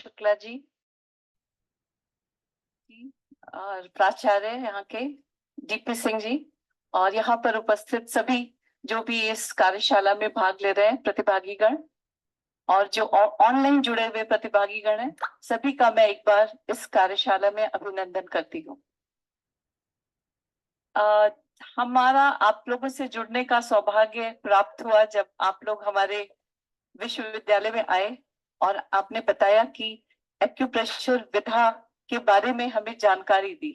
शुक्ला जी और प्राचार्य यहाँ के डीपी सिंह जी और यहाँ पर उपस्थित सभी जो भी इस कार्यशाला में भाग ले रहे हैं प्रतिभागीगण और जो ऑनलाइन जुड़े हुए प्रतिभागीगण हैं, सभी का मैं एक बार इस कार्यशाला में अभिनंदन करती हूँ। हमारा आप लोगों से जुड़ने का सौभाग्य प्राप्त हुआ जब आप लोग हमारे विश्वविद्यालय में आए और आपने बताया कि एक्यूप्रेशर विधा के बारे में हमें जानकारी दी।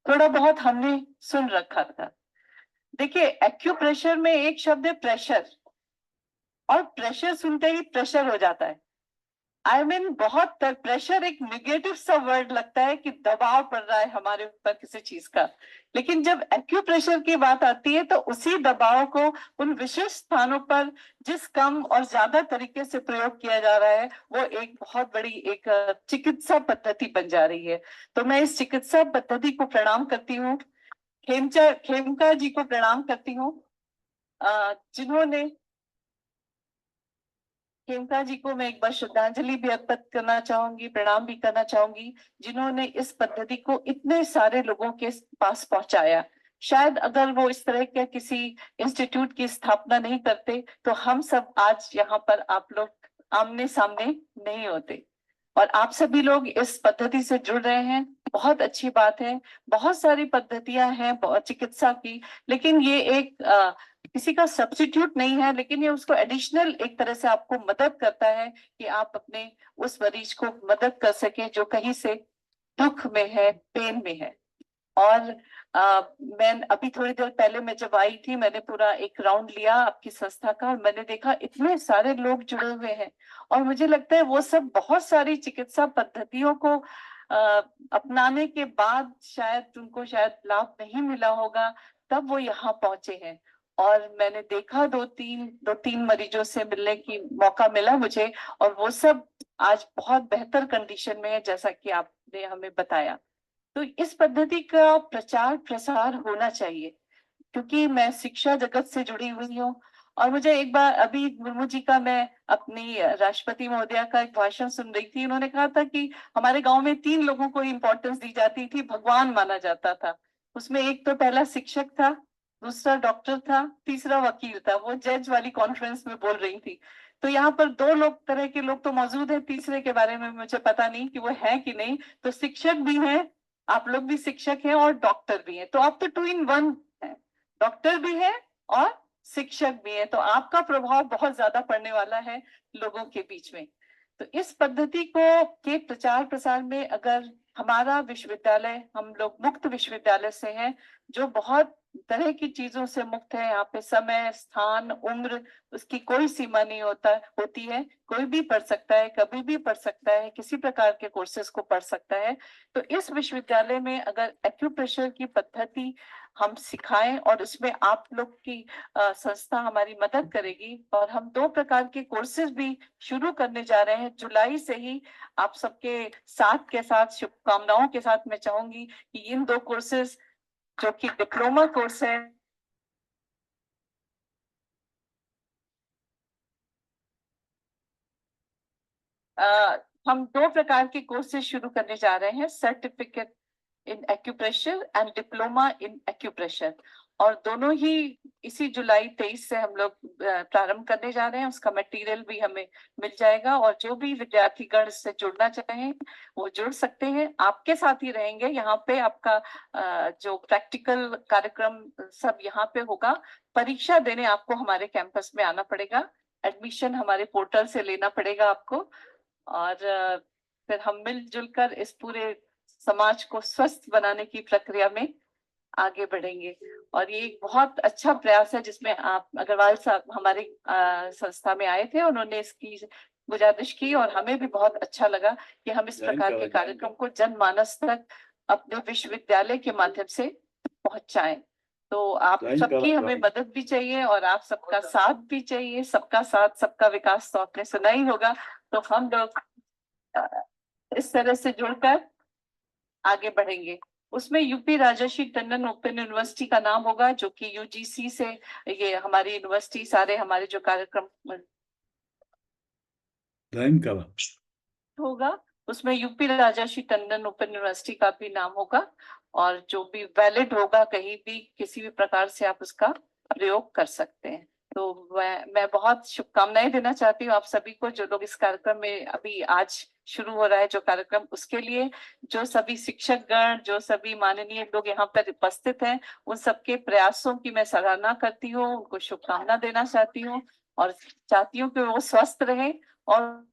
थोड़ा बहुत हमने सुन रखा था। देखिए, एक्यूप्रेशर में एक शब्द है प्रेशर, और प्रेशर सुनते ही प्रेशर हो जाता है। आई मीन बहुत प्रेशर एक निगेटिव सा वर्ड लगता है कि दबाव पड़ रहा है हमारे ऊपर किसी चीज का, लेकिन जब एक्यूप्रेशर की बात आती है तो उसी दबाव को उन विशिष्ट स्थानों पर जिस कम और ज्यादा तरीके से प्रयोग किया जा रहा है वो एक बहुत बड़ी एक चिकित्सा पद्धति बन जा रही है। तो मैं इस चिकित्सा पद्धति को प्रणाम करती हूँ, खेमका जी को प्रणाम करती हूँ, जिन्होंने खेमका जी को मैं एक बार श्रद्धांजलि भी अर्पित करना चाहूंगी, प्रणाम भी करना चाहूंगी, जिन्होंने इस पद्धति को इतने सारे लोगों के पास पहुंचाया। शायद अगर वो इस तरह के किसी इंस्टीट्यूट की स्थापना नहीं करते तो हम सब आज यहाँ पर आप लोग आमने सामने नहीं होते। और आप सभी लोग इस पद्धति से जुड़ रहे हैं, बहुत अच्छी बात है। बहुत सारी पद्धतियां हैं चिकित्सा की, लेकिन ये एक किसी का सब्स्टिट्यूट नहीं है, लेकिन ये उसको एडिशनल एक तरह से आपको मदद करता है कि आप अपने उस मरीज को मदद कर सके जो कहीं से दुख में है, पेन में है। और मैं अभी थोड़ी देर पहले मैं जब आई थी, मैंने पूरा एक राउंड लिया आपकी संस्था का और मैंने देखा इतने सारे लोग जुड़े हुए हैं, और मुझे लगता है वो सब बहुत सारी चिकित्सा पद्धतियों को अपनाने के बाद शायद उनको शायद लाभ नहीं मिला होगा, तब वो यहाँ पहुंचे हैं। और मैंने देखा दो तीन मरीजों से मिलने की मौका मिला मुझे, और वो सब आज बहुत बेहतर कंडीशन में है जैसा कि आपने हमें बताया। तो इस पद्धति का प्रचार प्रसार होना चाहिए, क्योंकि मैं शिक्षा जगत से जुड़ी हुई हूँ। और मुझे एक बार अभी मुर्मू जी का, मैं अपनी राष्ट्रपति महोदया का एक भाषण सुन रही थी, उन्होंने कहा था कि हमारे गांव में 3 लोगों को इम्पोर्टेंस दी जाती थी, भगवान माना जाता था। उसमें एक तो पहला शिक्षक था, दूसरा डॉक्टर था, तीसरा वकील था। वो जज वाली कॉन्फ्रेंस में बोल रही थी। तो यहाँ पर 2 लोग तरह के लोग तो मौजूद हैं, तीसरे के बारे में मुझे पता नहीं कि वो है कि नहीं। तो शिक्षक भी हैं, आप लोग भी शिक्षक हैं और डॉक्टर भी हैं, तो आप तो 2 in 1 है, डॉक्टर भी है और शिक्षक भी है। तो आपका प्रभाव बहुत ज्यादा पड़ने वाला है लोगों के बीच में। तो इस पद्धति को के प्रचार प्रसार में अगर हमारा विश्वविद्यालय, हम लोग मुक्त विश्वविद्यालय से हैं जो बहुत तरह की चीजों से मुक्त है, यहाँ पे समय, स्थान, उम्र, उसकी कोई सीमा नहीं होती है। कोई भी पढ़ सकता है, कभी भी पढ़ सकता है, किसी प्रकार के कोर्सेज को पढ़ सकता है। तो इस विश्वविद्यालय में अगर एक्यूप्रेशर की पद्धति हम सिखाएं और उसमें आप लोग की संस्था हमारी मदद करेगी, और हम 2 प्रकार के कोर्सेज भी शुरू करने जा रहे हैं जुलाई से ही। आप सबके साथ के साथ, शुभकामनाओं के साथ मैं चाहूंगी कि इन 2 कोर्सेज जो कि डिप्लोमा कोर्स है, हम 2 प्रकार के कोर्सेज शुरू करने जा रहे हैं, certificate in acupressure end diploma in acupressure, और दोनों ही इसी जुलाई 23 से हम लोग प्रारंभ करने जा रहे हैं। उसका मटेरियल भी हमें मिल जाएगा, और जो भी विद्यार्थीगण इससे जुड़ना चाहें वो जुड़ सकते हैं। आपके साथ ही रहेंगे यहाँ पे, आपका जो प्रैक्टिकल कार्यक्रम सब यहाँ पे होगा। परीक्षा देने आपको हमारे कैंपस में आना पड़ेगा, एडमिशन हमारे पोर्टल से लेना पड़ेगा आपको, और फिर हम मिलजुल कर इस पूरे समाज को स्वस्थ बनाने की प्रक्रिया में आगे बढ़ेंगे। और ये एक बहुत अच्छा प्रयास है जिसमें आप अग्रवाल साहब हमारी संस्था में आए थे, उन्होंने इसकी गुजारिश की और हमें भी बहुत अच्छा लगा कि हम इस प्रकार के कार्यक्रम को जनमानस तक अपने विश्वविद्यालय के माध्यम से पहुंचाएं। तो आप सबकी हमें मदद भी चाहिए और आप सबका साथ भी चाहिए। सबका साथ सबका विकास तो आपने सुना ही होगा। तो हम लोग इस तरह से जुड़कर आगे बढ़ेंगे। उसमें यूपी राजर्षि टंडन ओपन यूनिवर्सिटी का नाम होगा, जो कि यूजीसी से, ये हमारी यूनिवर्सिटी सारे हमारे जो कार्यक्रम होगा उसमें यूपी राजर्षि टंडन ओपन यूनिवर्सिटी का भी नाम होगा, और जो भी वैलिड होगा कहीं भी किसी भी प्रकार से आप उसका प्रयोग कर सकते हैं। तो मैं बहुत शुभकामनाएं देना चाहती हूँ आप सभी को, जो लोग इस कार्यक्रम में अभी आज शुरू हो रहा है जो कार्यक्रम, उसके लिए जो सभी शिक्षक गण, जो सभी माननीय लोग यहाँ पर उपस्थित हैं, उन सबके प्रयासों की मैं सराहना करती हूँ, उनको शुभकामना देना चाहती हूँ, और चाहती हूँ कि वो स्वस्थ रहे। और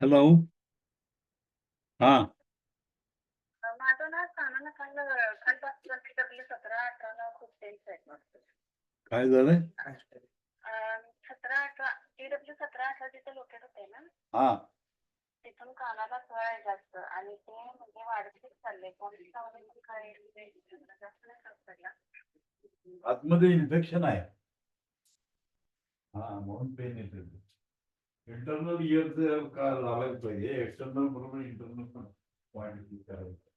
हॅलो. हा. माझं ना कानाला काल कालपासून TW 17-18 खूप टेन्स आहेत वाटतं. काय झालंय? 17-18 TW 17-18 जिथे लोकेट होते ना, हा. तिथून कानाला कळ आहे जास्त, आणि ते म्हणजे वाढतच चाललंय. कोणत्या वगैरे काय जास्त नाही पडला. आतमध्ये इन्फेक्शन आहे. हा, म्हणून पेन येते. इंटरनल इयर का लावायला पाहिजे, एक्सटर्नल बरोबर इंटरनल पण पॉईंट करायचं.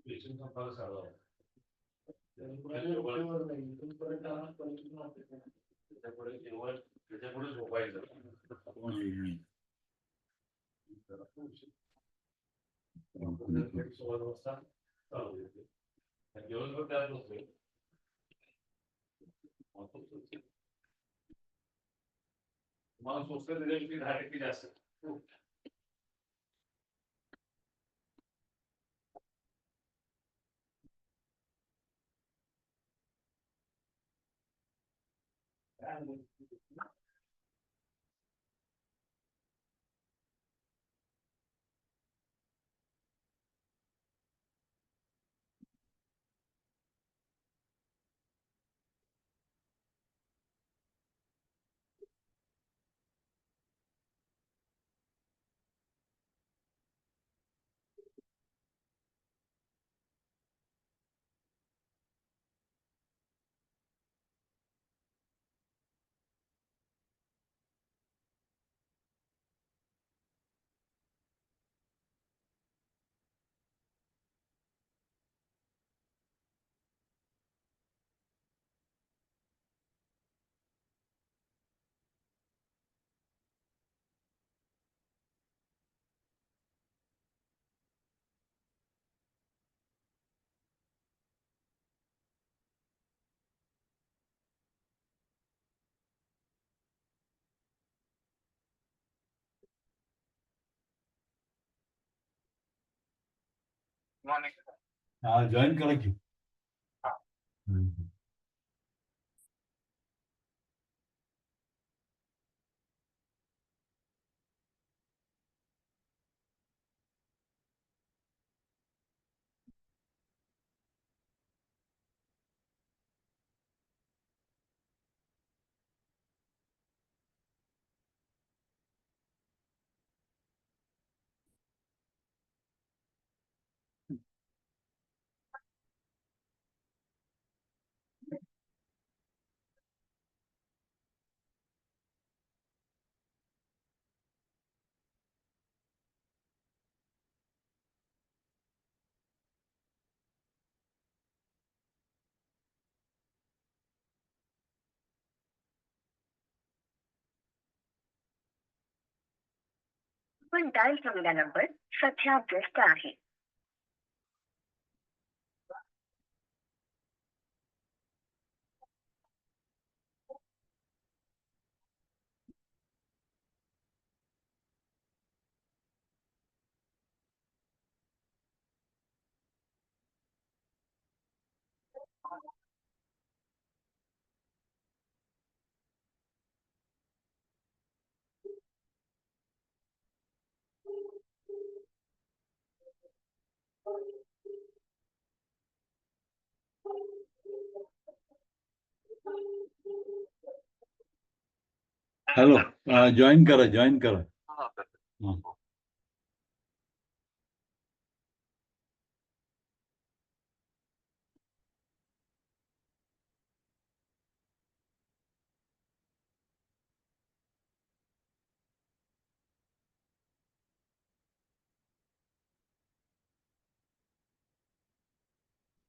पेशंट संपायला सांगा. त्याच्यापुढे जेवण त्याच्यापुढे झोपायचं. सोळा वाजता चालू होते. दिवसभर त्यात बसतोय. मला स्वस्त त्याच्यापेक्षा 10% जास्त. हा जॉईन करा की. पण डायल केलेला नंबर सध्या व्यस्त आहे. हॅलो, जॉईन करा, जॉईन करा.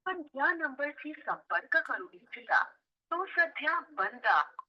पण या नंबरशी संपर्क करू इच्छिता तो सध्या बंद आहे.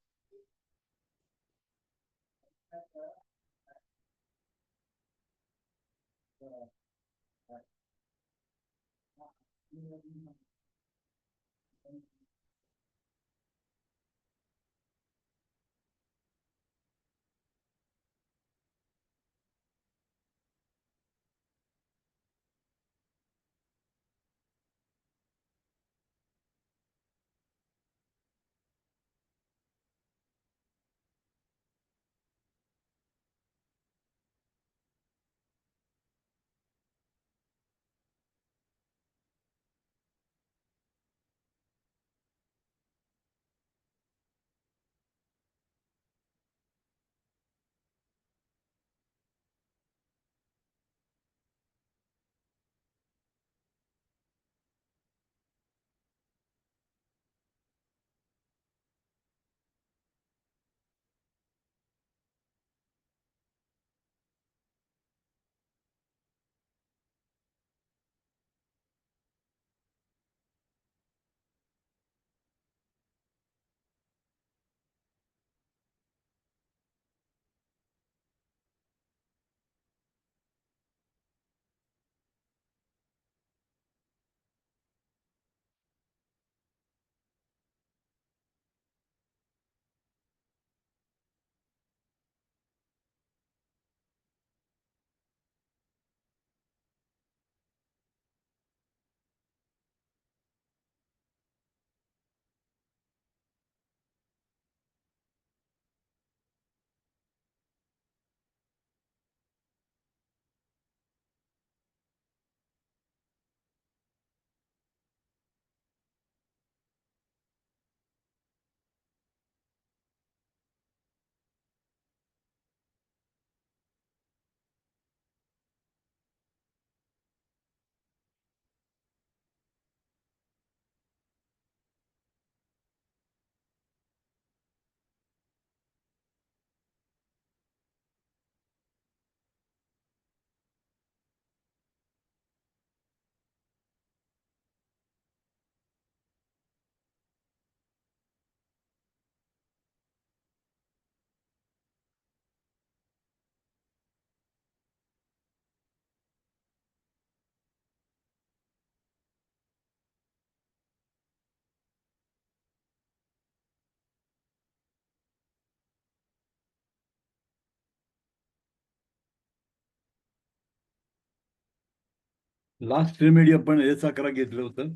लास्ट रेमेडी आपण A11 घेतलं होतं.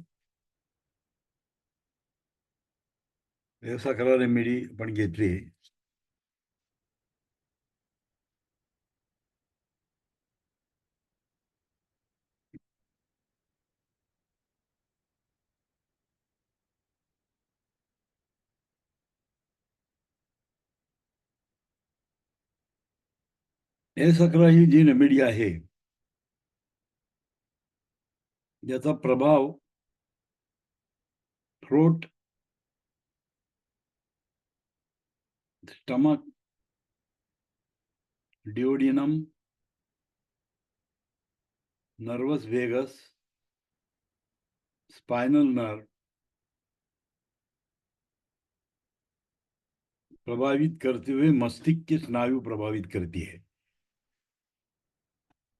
A11 रेमेडी आपण घेतली. A11 ही जी रेमेडी आहे ज्याचा प्रभाव throat, stomach, duodenum, nervous vagus, spinal nerve प्रभावित करते हुए मस्तिष्क के स्नायु प्रभावित करती है.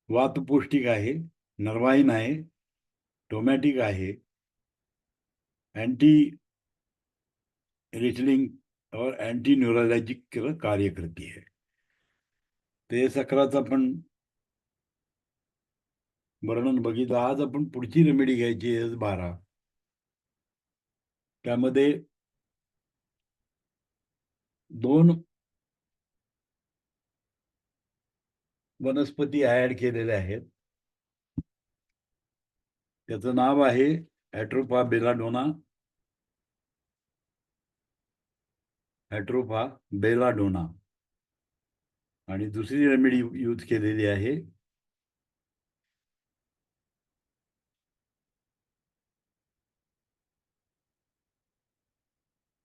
वातपौष्टिक आहे, नर्वाइन आहे, टोमॅटिक आहे, एंटी रिचलिंग और एंटी न्यूरोलॉजिक कार्य करती है. ते A11चं आपण वर्णन बघितलं. आज आपण पुढची रेमेडी घ्यायची S12. त्यामध्ये 2 वनस्पती ऍड केलेल्या आहेत. त्याचं नाव आहे ॲट्रोपा बेलाडोना. ॲट्रोपा बेलाडोना. आणि दुसरी रेमेडी यूज केलेली आहे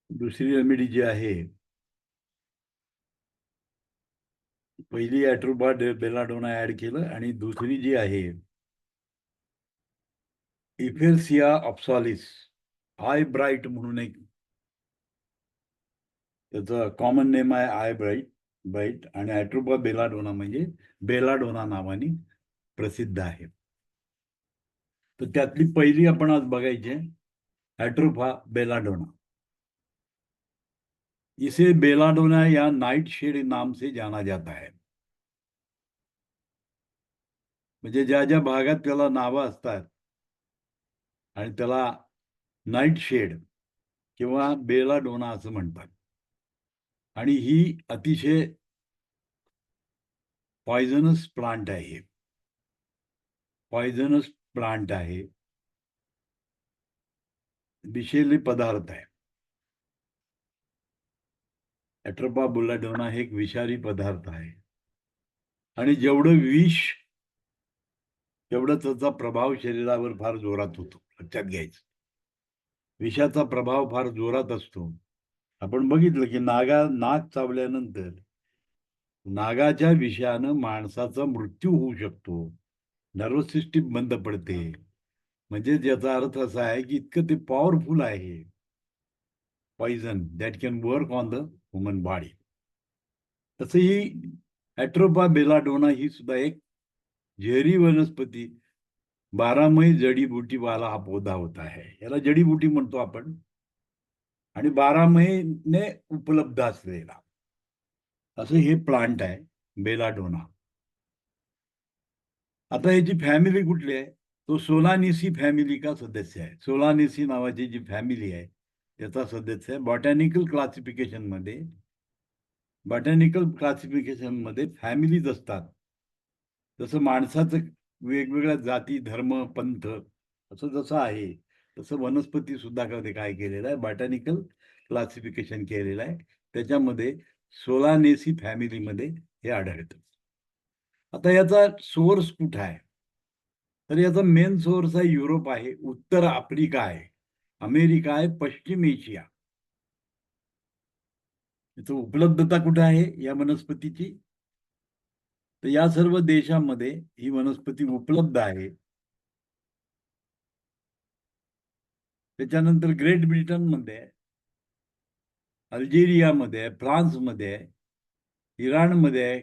दुसरी रेमेडी जी आहे, पहिली ॲट्रोपा बेलाडोना ऍड केलं आणि दुसरी जी आहे इफेल्सिया ऑप्सालिस आय ब्राईट म्हणून एक त्याचं कॉमन नेम आहे आय ब्राईट आणि ॲट्रोपा बेलाडोना म्हणजे बेलाडोना नावाने प्रसिद्ध आहे. तर त्यातली पहिली आपण आज बघायची ॲट्रोपा बेलाडोना. इसे बेलाडोना या नाइट शेड नाम से जाना जाता है. म्हणजे ज्या ज्या भागात त्याला नावं असतात आणि त्याला नाईट शेड किंवा बेलाडोना असं म्हणतात. आणि ही अतिशय पॉयझनस प्लांट आहे. पॉयझनस प्लांट आहे, विषैली पदार्थ आहे. ॲट्रोपा बेलाडोना हे एक विषारी पदार्थ आहे आणि जेवढं विष तेवढं त्याचा प्रभाव शरीरावर फार जोरात होतो. लक्षात घ्यायचं, विषाचा प्रभाव फार जोरात असतो. आपण बघितलं की नाग चावल्यानंतर नागाच्या विषानं माणसाचा मृत्यू होऊ शकतो. नर्वस सिस्टीम बंद पडते. म्हणजे याचा अर्थ असा आहे की इतकं ते पॉवरफुल आहे poison that can work on the human body. तसं ही ॲट्रोपा बेलाडोना ही सुद्धा एक झेरी वनस्पती 12 जडीबुटी वाला हा पौधा होता है. याला जडीबुटी म्हणतो आपण आणि 12 उपलब्ध असलेला असं हे प्लांट आहे बेलाडोना. आता याची फॅमिली कुठली आहे? तो सोलानिसी फॅमिली का सदस्य आहे. सोलानिसी नावाची जी फॅमिली आहे त्याचा सदस्य आहे. बॉटॅनिकल क्लासिफिकेशन मध्ये फॅमिलीज असतात. जसं माणसाचं वेगवेगळ्या जाती, धर्म, पंथ असं जसं आहे तसं वनस्पती सुद्धा काय केलेलं आहे, बॉटॅनिकल क्लासिफिकेशन केलेलं आहे. त्याच्यामध्ये सोलानेसी फॅमिलीमध्ये हे आढळतं. आता याचा सोर्स कुठं आहे? तर याचा मेन सोर्स आहे युरोप आहे, उत्तर आफ्रिका आहे, अमेरिका आहे, पश्चिम एशिया. याची उपलब्धता कुठे आहे या वनस्पतीची? तर या सर्व देशांमध्ये ही वनस्पती उपलब्ध आहे. त्याच्यानंतर ग्रेट ब्रिटनमध्ये आहे, अल्जेरियामध्ये आहे, फ्रान्समध्ये आहे, इराणमध्ये आहे,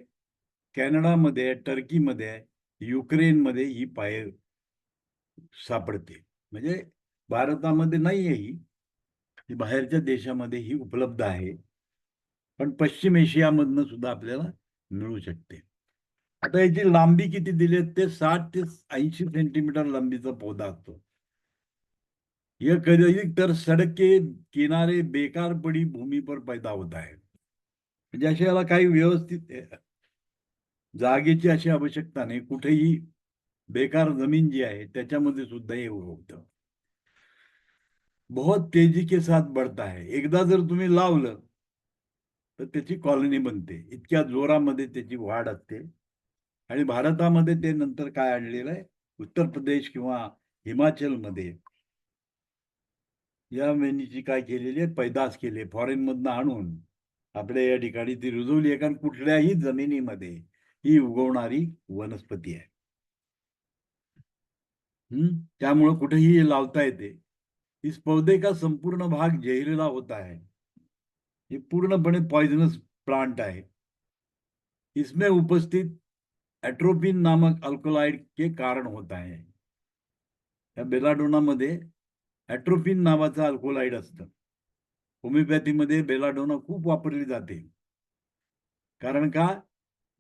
कॅनडामध्ये आहे, टर्कीमध्ये आहे, युक्रेनमध्ये ही सापडते. म्हणजे भारतामध्ये नाही आहे ही बाहेरच्या देशामध्ये ही उपलब्ध आहे. पण पश्चिम एशियामधनं सुद्धा आपल्याला मिळू शकते. आता याची लांबी किती दिली ते 60 ते 80 सेंटीमीटर लांबीचा पौधा असतो. यह कधी तर सड़क के किनारे बेकार पडी भूमी पर पैदा होता है. म्हणजे अशा याला काही व्यवस्थित जागेची अशी आवश्यकता नाही. कुठेही बेकार जमीन जी आहे त्याच्यामध्ये सुद्धा हे उगवतं. बहुत तेजी के साथ बढ़ता है. एकदा जर तुम्ही लावलं तर त्याची कॉलनी बनते. इतक्या जोरामध्ये त्याची वाढ असते. आणि भारतामध्ये ते नंतर काय आणलेलं आहे, उत्तर प्रदेश किंवा हिमाचलमध्ये या वेणीची काय केलेली आहे, पैदास केली फॉरेन मधनं आणून आपल्या या ठिकाणी ती रुजवली आहे. कारण कुठल्याही जमिनीमध्ये ही उगवणारी वनस्पती आहे. त्यामुळे कुठेही लावता येते. इस पौधे का संपूर्ण भाग जहरीला होता है. ये पूर्णपणे पॉइजनस प्लांट आहे. इसमें उपस्थित एट्रोपिन नामक अल्कोलाइड के कारण होता है. या बेलाडोनामध्ये एट्रोपिन नावाचं अल्कोलाइड असतं. होमिओपॅथीमध्ये बेलाडोना खूप वापरली जाते. कारण का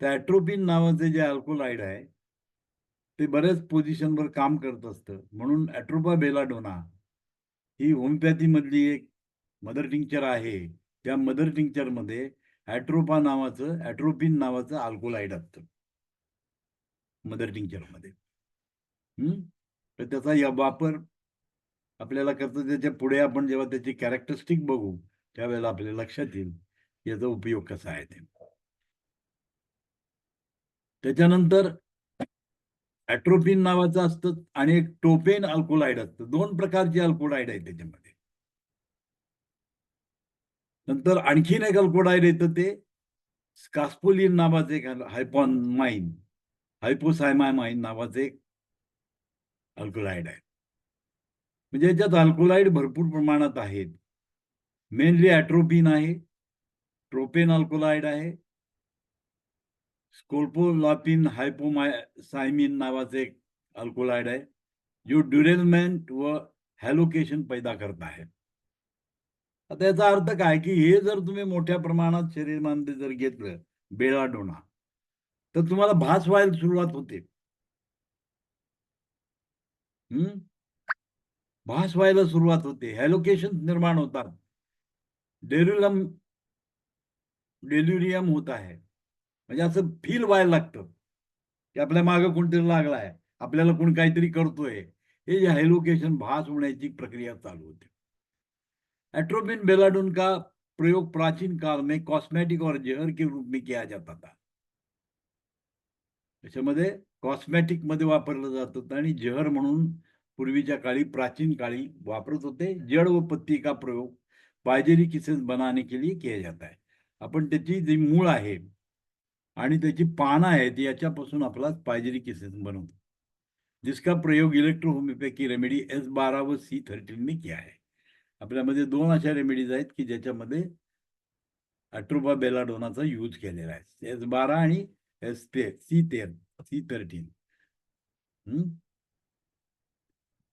त्या एट्रोपिन नावाचे जे अल्कोलाइड आहे ते बऱ्याच पोझिशनवर काम करत असतं. म्हणून एट्रोपा बेलाडोना ही होमिओपॅथी मधली एक मदर टिंक्चर आहे. त्या मदर टिंक्चर मध्ये एट्रोपिन नावाचं अल्कोलाइड असतं मदर टिंक्चर मध्ये. तर त्याचा या वापर आपल्याला करतो. त्याच्या पुढे आपण जेव्हा त्याची कॅरेक्टरिस्टिक बघू त्यावेळेला आपल्या लक्षात येईल याचा उपयोग कसा आहे ते. त्याच्यानंतर एट्रोपिन नावाचं असतं आणि एक टोपेन अल्कोलाइड असतं. 2 प्रकारचे अल्कोलाइड आहेत त्याच्यामध्ये. नंतर आणखीन एक अल्कोलाइड येतं ते स्कास्पोलिन नावाचे एक हायपोसायमामाइन नावाचे एक अल्कोलाइड आहे. म्हणजे याच्यात अल्कोलाइड भरपूर प्रमाणात आहेत. मेनली एट्रोपिन आहे, ट्रोपेन अल्कोलाइड आहे, स्कोल्पोलापिन हायपोसायमिन नावाचे एक अल्कोलाइड आहे जो ड्युरेलमेंट व हॅलोकेशन पैदा करत आहे. आता याचा अर्थ काय की हे जर तुम्ही मोठ्या प्रमाणात शरीरामध्ये जर घेतलं बेलाडोना तर तुम्हाला भास व्हायला सुरुवात होते. भास व्हायला सुरुवात होते, हॅलोकेशन निर्माण होतात, डेल्युरियम होत आहे. म्हणजे असं फील व्हायला लागतं की आपल्या मागे कोणतरी लागला आहे, आपल्याला कोण काहीतरी करतोय. हे जे हॅलोकेशन भास होण्याची प्रक्रिया चालू होते. एट्रोपिन बेलाडोन का प्रयोग प्राचीन काल में कॉस्मेटिक और जहर के रूप में किया जाता था. त्याच्यामध्ये कॉस्मेटिक मध्ये वापरलं जात होतं आणि जहर म्हणून पूर्वीच्या काळी प्राचीन काळी वापरत होते. जड़ व पत्ती का प्रयोग पायजेरी किसेस बनाने के लिए किया जाता है. आपण त्याची जी मूळ आहे आणि त्याची पानं आहेत याच्यापासून आपला पायजेरी किसेस बनवतो, जिसका प्रयोग इलेक्ट्रो होमियोपैथी रेमेडी S12 व C13 में किया है. आपल्यामध्ये 2 अशा रेमेडीज आहेत की ज्याच्यामध्ये एट्रोपा बेलाडोनाचा यूज केलेला आहे, S12 आणि C13.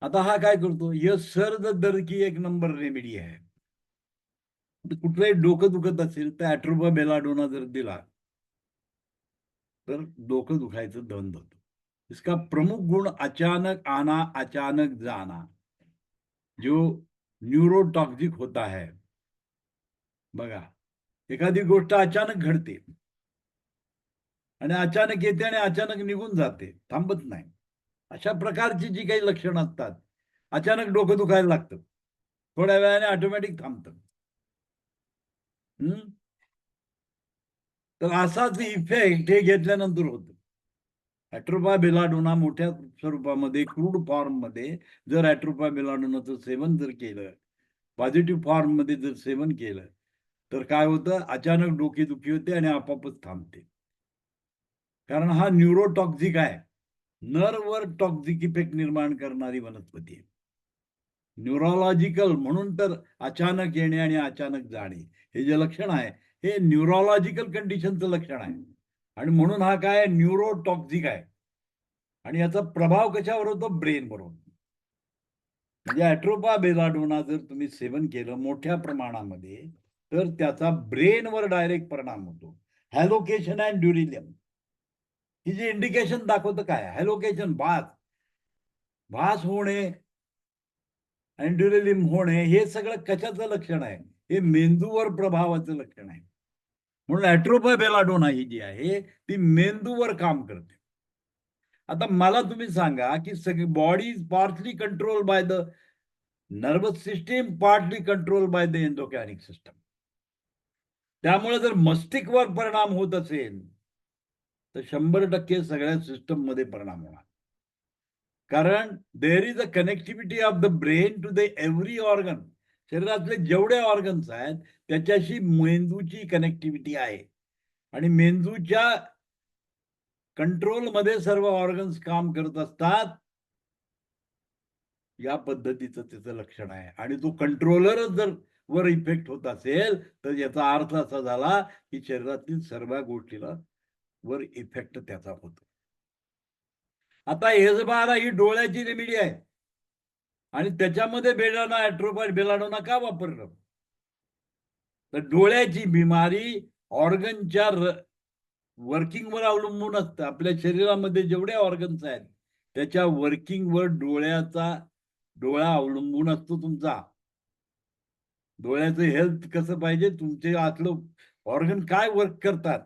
आता हा काय करतो, यह सर्द दर्द की एक नंबर रेमेडी आहे. कुठलंही डोकं दुखत असेल तर एट्रोपा बेलाडोना जर दिला तर डोकं दुखायचं बंद होतं. इसका प्रमुख गुण अचानक आना अचानक जाना जो न्यूरोटॉक्सिक होता है. बघा, एखादी गोष्ट अचानक घडते आणि अचानक येते आणि अचानक निघून जाते, थांबत नाही. अशा प्रकारची जी काही लक्षणं असतात, अचानक डोकं दुखायला लागतं, थोड्या वेळाने ऑटोमॅटिक थांबतं. तर असाच इफेक्ट हे घेतल्यानंतर होतो. एट्रोपा बेलाडोना मोठ्या स्वरूपामध्ये क्रूड फॉर्म मध्ये जर एट्रोपा बेलाडोनाचं सेवन जर केलं, पॉझिटिव्ह फॉर्म मध्ये जर सेवन केलं तर काय होतं, अचानक डोकेदुखी होते आणि आपोआपच थांबते. कारण हा न्यूरोटॉक्सिक आहे, नर्ववर टॉक्सिक इफेक्ट निर्माण करणारी वनस्पती आहे. न्यूरोलॉजिकल म्हणून तर अचानक येणे आणि अचानक जाणे हे जे लक्षण आहे हे न्यूरोलॉजिकल कंडिशनचं लक्षण आहे. आणि म्हणून हा काय न्यूरोटॉक्सिक आहे. आणि याचा प्रभाव कशावर होतो, ब्रेनवर होतो. म्हणजे एट्रोपा बेलाडोना जर तुम्ही सेवन केलं मोठ्या प्रमाणामध्ये तर त्याचा ब्रेनवर डायरेक्ट परिणाम होतो. हॅलोकेशन अँड ड्युरिलियम ही जे इंडिकेशन दाखवतं काय, हॅलोकेशन, भास होणे, अँड्युललिम होणे, हे सगळं कशाचं लक्षण आहे? हे मेंदूवर प्रभावाचं लक्षण आहे. म्हणून ऍट्रोपा बेलाडोना ही जी आहे ती मेंदूवर काम करते. आता मला तुम्ही सांगा की सगळी body is partly control by the nervous system, partly control by the endocrine system. त्यामुळे जर मस्तिष्कवर परिणाम होत असेल तर 100% सगळ्या सिस्टम मध्ये परिणाम होणार. कारण there is a connectivity of the brain to the every organ. शरीरातले जेवढे ऑर्गन्स आहेत त्याच्याशी मेंदूची कनेक्टिव्हिटी आहे आणि मेंदूच्या कंट्रोलमध्ये सर्व ऑर्गन्स काम करत असतात. या पद्धतीचं त्याचं लक्षण आहे. आणि तो कंट्रोलरच जर वर इफेक्ट होत असेल तर याचा अर्थ असा झाला की शरीरातील सर्व गोष्टीला वर इफेक्ट त्याचा होतो. आता एजबारा ही डोळ्याची रेमेडी आहे आणि त्याच्यामध्ये बेलाडोना का वापरलं? तर डोळ्याची बिमारी ऑर्गनच्या वर्किंगवर अवलंबून असतं. आपल्या शरीरामध्ये जेवढे ऑर्गन्स आहेत त्याच्या वर्किंगवर डोळा अवलंबून असतो तुमचा. डोळ्याचं हेल्थ कसं पाहिजे, तुमचे आतलं ऑर्गन काय वर्क करतात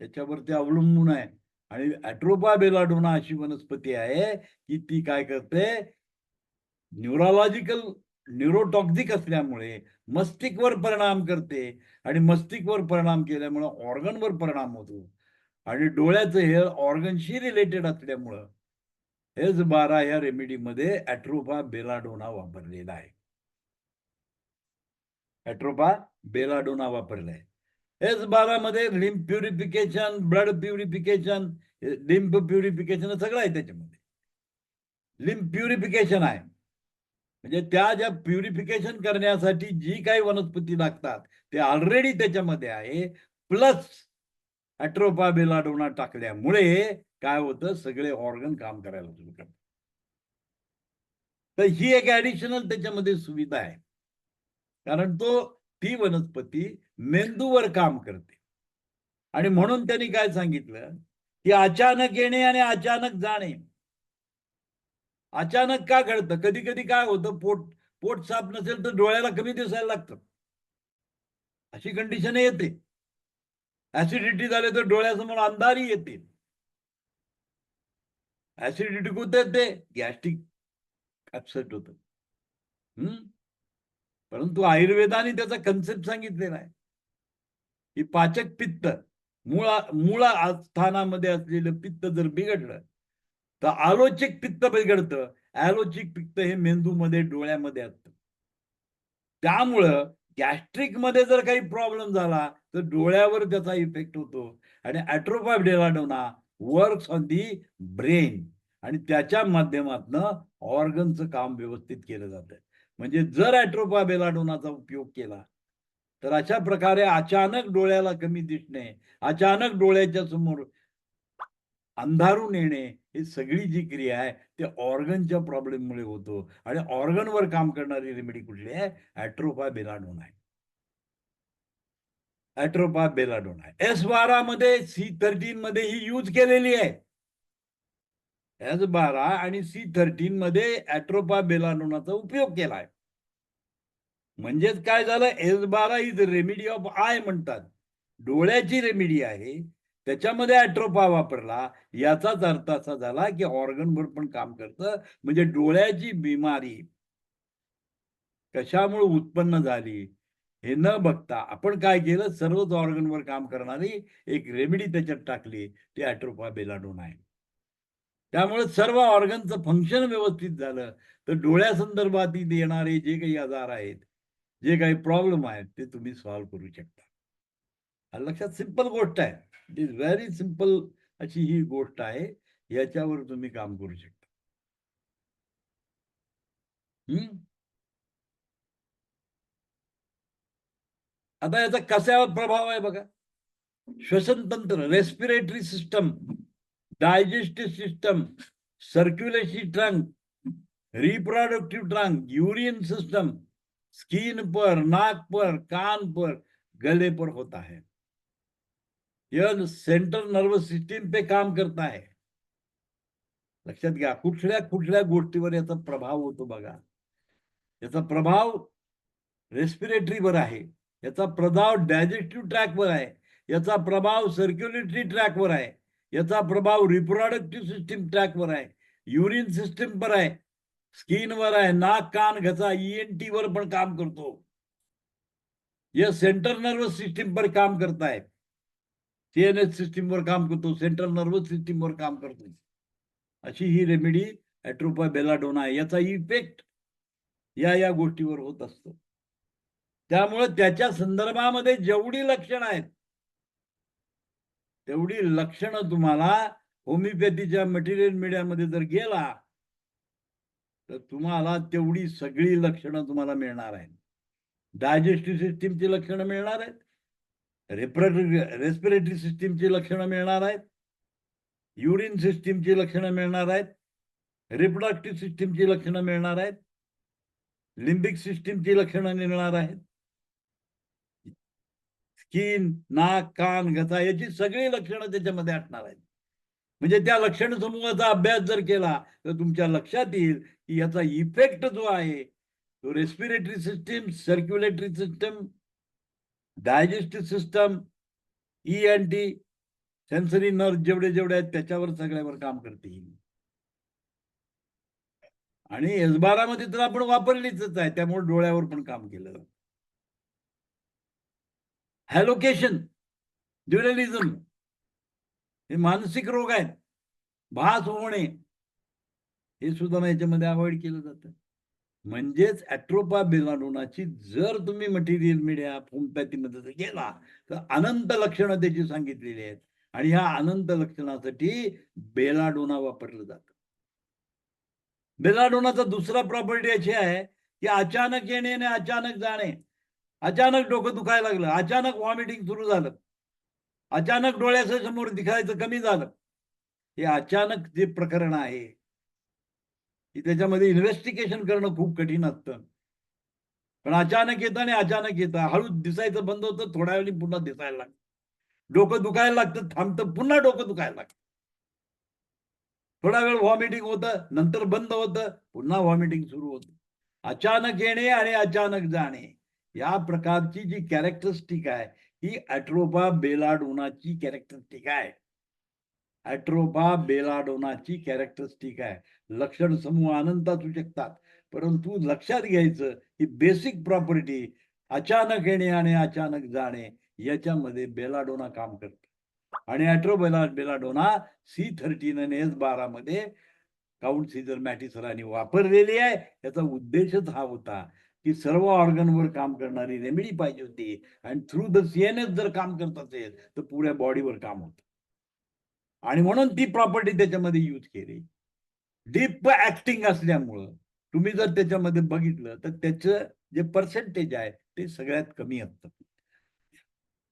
त्याच्यावर ते अवलंबून आहे. आणि ऍट्रोपा बेलाडोना अशी वनस्पती आहे की ती काय करते, न्यूरोटॉक्सिक असल्यामुळे मस्तिष्कवर परिणाम करते आणि मस्तिष्कवर परिणाम केल्यामुळे ऑर्गनवर परिणाम होतो. आणि डोळ्याचं हे ऑर्गनशी रिलेटेड असल्यामुळं एज12 या रेमेडीमध्ये ऍट्रोपा बेलाडोना वापरलेला आहे. ऍट्रोपा बेलाडोना वापरलाय. एज12 मध्ये lymph purification, blood purification, lymph purification सगळं आहे त्याच्यामध्ये. लिम्फ प्युरिफिकेशन आहे म्हणजे त्या ज्या प्युरिफिकेशन करण्यासाठी जी काही वनस्पती लागतात ते ऑलरेडी त्याच्यामध्ये आहे. प्लस ऍट्रोपा बेलाडोना टाकल्यामुळे काय होतं, सगळे ऑर्गन काम करायला सुरू करतात. तर ही एक ऍडिशनल त्याच्यामध्ये सुविधा आहे. कारण ती वनस्पती मेंदूवर काम करते. आणि म्हणून त्यांनी काय सांगितलं की अचानक येणे आणि अचानक जाणे. अचानक का घडतं? कधी कधी काय होतं, पोट साफ नसेल तर डोळ्याला कमी दिसायला लागतं, अशी कंडिशन येते. ऍसिडिटी झाले तर डोळ्यासमोर अंधारी येते. ऍसिडिटी कुठे येते? गॅस्ट्रिक अपसेट होतं. परंतु आयुर्वेदाने त्याचा कन्सेप्ट सांगितलेला आहे की पाचक पित्त, मूळ स्थानामध्ये असलेलं पित्त जर बिघडलं तर आलोचिक पित्त बिघडतं. ॲलोचिक पित्त हे मेंदूमध्ये, डोळ्यामध्ये असतं. त्यामुळं गॅस्ट्रिक मध्ये जर काही प्रॉब्लेम झाला तर डोळ्यावर त्याचा इफेक्ट होतो. आणि atropa belladonna works on the brain आणि त्याच्या माध्यमातून ऑर्गनचं काम व्यवस्थित केलं जातं. म्हणजे जर ऍट्रोपा बेलाडोनाचा उपयोग केला तर अशा प्रकारे अचानक डोळ्याला कमी दिसणे, अचानक डोळ्याच्या समोर अंधारून येणे, ही सगळी जी क्रिया आहे ते ऑर्गनच्या प्रॉब्लेममुळे होतो. आणि ऑर्गनवर काम करणारी रेमेडी कुठली आहे? ऍट्रोपा बेलाडोना आहे. ऍट्रोपा बेलाडोना आहे. एस12 मध्ये, C13 मध्ये ही यूज केलेली आहे. एस12 आणि C13 मध्ये ऍट्रोपा बेलाडोनाचा उपयोग केला आहे. म्हणजेच काय झालं, एस12 इज रेमेडी ऑफ आय म्हणतात, डोळ्याची रेमेडी आहे. त्याच्यामध्ये ऍट्रोपा वापरला, याचाच अर्थ असा झाला की ऑर्गनवर पण काम करतं. म्हणजे डोळ्याची बिमारी कशामुळे उत्पन्न झाली हे न बघता आपण काय केलं, सर्वच ऑर्गनवर काम करणारी एक रेमेडी त्याच्यात टाकली, ती ऍट्रोपा बेलाडोना आहे. त्यामुळे सर्व ऑर्गनचं फंक्शन व्यवस्थित झालं तर डोळ्यासंदर्भात येणारे जे काही आजार आहेत, जे काही प्रॉब्लेम आहेत ते तुम्ही सॉल्व्ह करू शकता. लक्षात, सिंपल गोष्ट आहे. इट इज व्हेरी सिंपल अशी ही गोष्ट आहे. याच्यावर तुम्ही काम करू शकता. आता याचा कशावर प्रभाव आहे बघा. श्वसन तंत्र, respiratory system, digestive system, circulatory trunk, reproductive trunk, urine system, skin पर, नाक पर, कान पर, गले पर होता है. यह सेंट्रल नर्वस सिस्टीम पे काम करता है. लक्षात घ्या, कुठल्या कुठल्या गोष्टीवर याचा प्रभाव होतो बघा. याचा प्रभाव रेस्पिरेटरीवर आहे, याचा प्रभाव डायजेस्टिव्ह ट्रॅकवर आहे, याचा प्रभाव सर्क्युलेटरी ट्रॅकवर आहे, याचा प्रभाव रिप्रोडक्टिव्ह सिस्टीम ट्रॅकवर आहे, युरिन सिस्टीमवर आहे, स्किनवर आहे, नाक कान घसा ENT वर पण काम करतो. यह सेंट्रल नर्वस सिस्टीम पर काम करता है. CNS सिस्टीमवर काम करतो, सेंट्रल नर्वस सिस्टीमवर काम करतो. अशी ही रेमेडी ॲट्रोपा बेलाडोना आहे. याचा इफेक्ट या गोष्टीवर होत असतो. त्यामुळे त्याच्या संदर्भामध्ये जेवढी लक्षणं आहेत तेवढी लक्षणं तुम्हाला होमिओपॅथीच्या मटेरियल मीडियामध्ये जर गेला तर तुम्हाला तेवढी सगळी लक्षणं तुम्हाला मिळणार आहेत. डायजेस्टिव्ह सिस्टीमची लक्षणं मिळणार आहेत, रेस्पिरेटरी सिस्टीमची लक्षणं मिळणार आहेत, युरिन सिस्टीमची लक्षणं मिळणार आहेत, रिप्रोडक्टिव्ह सिस्टीमची लक्षणं मिळणार आहेत, लिम्बिक सिस्टीमची लक्षणं मिळणार आहेत, स्किन नाक कान घसा याची सगळी लक्षणं त्याच्यामध्ये असणार आहेत. म्हणजे त्या लक्षण समूहाचा अभ्यास जर केला तर तुमच्या लक्षात येईल की याचा इफेक्ट जो आहे तो respiratory system, circulatory system, digestive system, ENT, sensory nerve जेवढे आहेत त्याच्यावर सगळ्यावर काम करते. आणि S12 मध्ये तर आपण वापरलीच आहे, त्यामुळे डोळ्यावर पण काम केलं. हॅलोकेशन, ड्युरॅलिझम हे मानसिक रोग आहेत, भास होणे हे सुद्धा याच्यामध्ये अवॉइड केलं जातं. म्हणजेच ॲट्रोपा बेलाडोनाची जर तुम्ही मटेरियल मीडिया होमिओपॅथीमध्ये जर गेला तर अनंत लक्षणं त्याची सांगितलेली आहेत आणि ह्या अनंत लक्षणासाठी बेलाडोना वापरलं जातं. बेलाडोनाचा दुसरा प्रॉपर्टी अशी आहे की अचानक येणे आणि अचानक जाणे, अचानक डोकं दुखायला लागलं, अचानक व्हॉमिटिंग सुरू झालं, अचानक डोळ्याच्या समोर दिसायचं कमी झालं, हे अचानक जे प्रकरण आहे की त्याच्यामध्ये इन्व्हेस्टिगेशन करणं खूप कठीण असतं. पण अचानक येतं आणि अचानक येतं, हळू दिसायचं बंद होतं, थोड्या वेळी पुन्हा दिसायला लागतं, डोकं दुखायला लागतं, थांबतं, पुन्हा डोकं दुखायला लागतं, थोडा वेळ व्हॉमिटिंग होतं, नंतर बंद होतं, पुन्हा व्हॉमिटिंग सुरू होतं. अचानक येणे आणि अचानक जाणे या प्रकारची जी कॅरेक्टरिस्टिक आहे ही ॲट्रोपा बेलाडोनाची कॅरेक्टरिस्टिक आहे. ॲट्रोपा बेलाडोनाची कॅरेक्टरिस्टिक आहे. लक्षण समूह अनंत असू शकतात, परंतु लक्षात घ्यायचं की बेसिक प्रॉपर्टी अचानक येणे आणि अचानक जाणे याच्यामध्ये बेलाडोना काम करते. आणि बेलाडोना C13 आणि S12 मध्ये काउंट सीझर मॅटी सरांनी वापरलेली आहे. याचा उद्देशच हा होता की सर्व ऑर्गनवर काम करणारी रेमेडी पाहिजे होती आणि थ्रू द CNS जर काम करत असेल तर पुऱ्या बॉडीवर काम होतं आणि म्हणून ती प्रॉपर्टी त्याच्यामध्ये यूज केली. डीप ऍक्टिंग असल्यामुळं तुम्ही जर त्याच्यामध्ये बघितलं तर त्याचं जे पर्सेंटेज आहे ते सगळ्यात कमी असतं.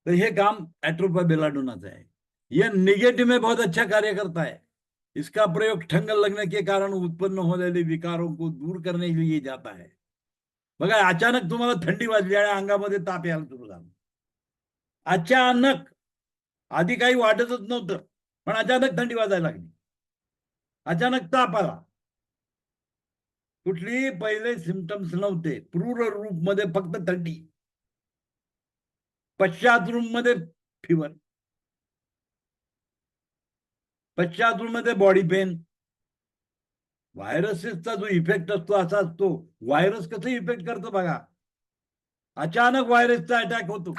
तो ये काम एट्रोपा बेलाडोनाचा है. यह निगेटिव में बहुत अच्छा कार्य करता है. इसका प्रयोग ठंग लगने के कारण उत्पन्न होने वाले विकारों को दूर करने के लिए जाता है. बघा अचानक तुम्हाला थंडी वाजली आणि अंगामध्ये ताप यायला सुरू झाला. अचानक आधी काही वाटतच नव्हतं पण अचानक थंडी वाजायला लागली. अचानक ताप आला. कुठली पहिले सिम्पटम्स नव्हते. क्रूर रूप मध्ये फक्त थंडी. पश्चात रूम मध्ये फीवर. पश्चात रूम मध्ये बॉडी पेन. व्हायरसेसचा जो इफेक्ट असतो असा असतो. व्हायरस कसं इफेक्ट करतो बघा. अचानक व्हायरसचा अटॅक होतो.